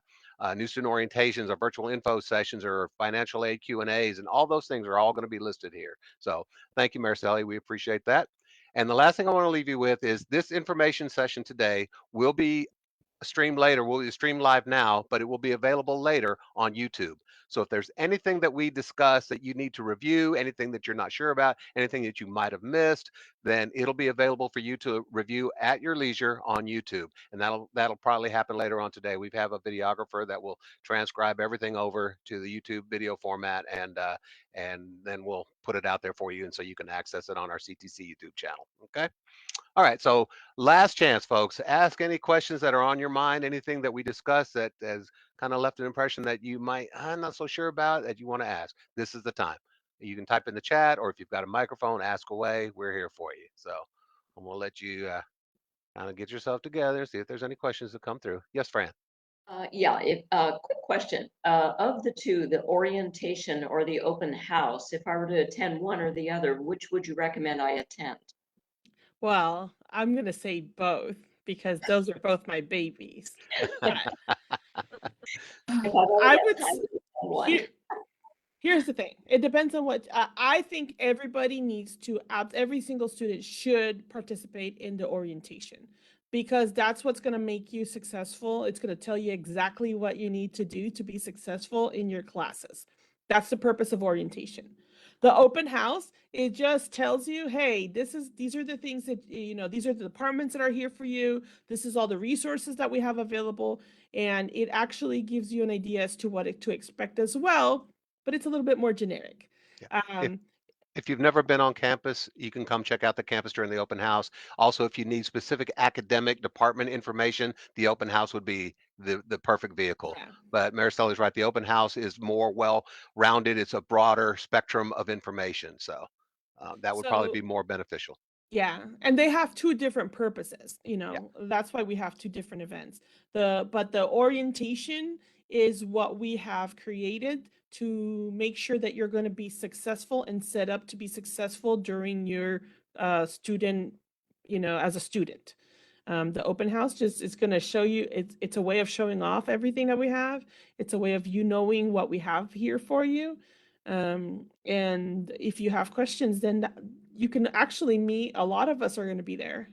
new student orientations or virtual info sessions or financial aid Q&As, and all those things are all going to be listed here. So thank you, Mariceli. We appreciate that. And the last thing I want to leave you with is this information session today will be streamed later. We'll stream live now, but it will be available later on YouTube. So if there's anything that we discuss that you need to review, anything that you're not sure about, anything that you might have missed, then it'll be available for you to review at your leisure on YouTube. And that'll probably happen later on today. We have a videographer that will transcribe everything over to the YouTube video format, and then we'll put it out there for you, and so you can access it on our CTC YouTube channel. Okay. All right, so last chance, folks. Ask any questions that are on your mind, anything that we discussed that has kind of left an impression that you might, I'm not so sure about, that you want to ask. This is the time. You can type in the chat, or if you've got a microphone, ask away. We're here for you. So I'm going to let you kind of get yourself together, see if there's any questions that come through. Yes, Fran. Yeah, quick question. Of the two, the orientation or the open house, if I were to attend one or the other, which would you recommend I attend? Well, I'm gonna say both because those are both my babies. But If I've only I got would time s- to attend one. here, here's the thing. It depends on what I think everybody needs to every single student should participate in the orientation because that's what's going to make you successful. It's going to tell you exactly what you need to do to be successful in your classes. That's the purpose of orientation. The open house, it just tells you, hey, these are the things that these are the departments that are here for you. This is all the resources that we have available, and it actually gives you an idea as to what to expect as well, but it's a little bit more generic. Yeah. Um, If you've never been on campus, you can come check out the campus during the open house. Also, if you need specific academic department information, the open house would be the perfect vehicle. yeah. But Maricelli's right. The open house is more well-rounded. It's a broader spectrum of information. So that would probably be So more beneficial. yeah, and they have two different purposes, Yeah. that's why we have two different events. But the orientation is what we have created to make sure that you're going to be successful and set up to be successful during your student, as a student. The open house just is going to show you, it's a way of showing off everything that we have. It's a way of you knowing what we have here for you. And if you have questions, then you can actually meet, a lot of us are going to be there.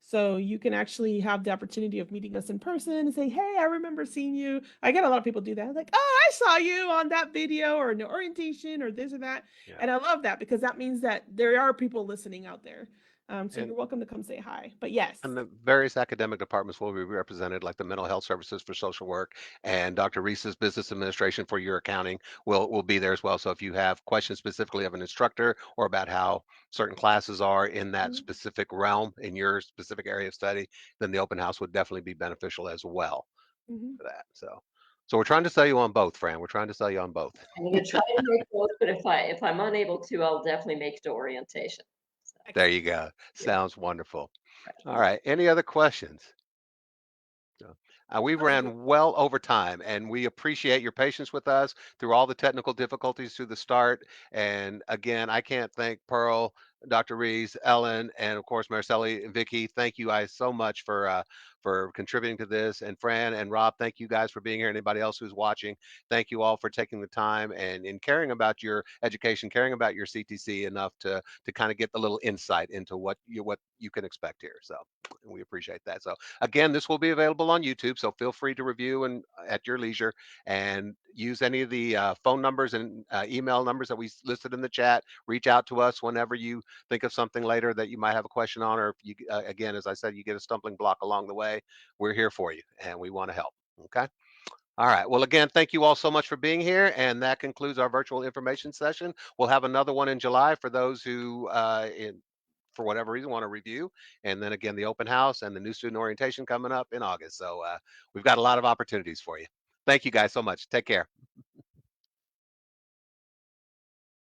So you can actually have the opportunity of meeting us in person and say, hey, I remember seeing you. I get a lot of people do that. Like, oh, I saw you on that video or in the orientation or this or that. Yeah. And I love that because that means that there are people listening out there. So And you're welcome to come say hi. But yes. And the various academic departments will be represented, like the mental health services for social work, and Dr. Reese's business administration for your accounting will be there as well. So if you have questions specifically of an instructor or about how certain classes are in that Mhm. specific realm in your specific area of study, then the open house would definitely be beneficial as well Mhm. for that. So we're trying to sell you on both, Fran. We're trying to sell you on both. I'm gonna try to make both, but if I'm unable to, I'll definitely make it to orientation. So, There you go. yeah. Sounds wonderful. All right. Any other questions? So, we ran well over time, and we appreciate your patience with us through all the technical difficulties to the start. And again, I can't thank Pearl, Dr. Rees, Ellen, and of course Marcelli and Vicky. Thank you guys so much for contributing to this. And Fran and Rob, thank you guys for being here. Anybody else who's watching, thank you all for taking the time and in caring about your education, caring about your CTC enough to kind of get the little insight into what you can expect here. So we appreciate that. So again, this will be available on YouTube, so feel free to review and at your leisure and use any of the phone numbers and email numbers that we listed in the chat. Reach out to us whenever you think of something later that you might have a question on, or if you, again, as I said, you get a stumbling block along the way, we're here for you and we want to help. Okay. All right. Well, again, thank you all so much for being here. And that concludes our virtual information session. We'll have another one in July for those who, for whatever reason, want to review. And then again, the open house and the new student orientation coming up in August. So we've got a lot of opportunities for you. Thank you guys so much. Take care.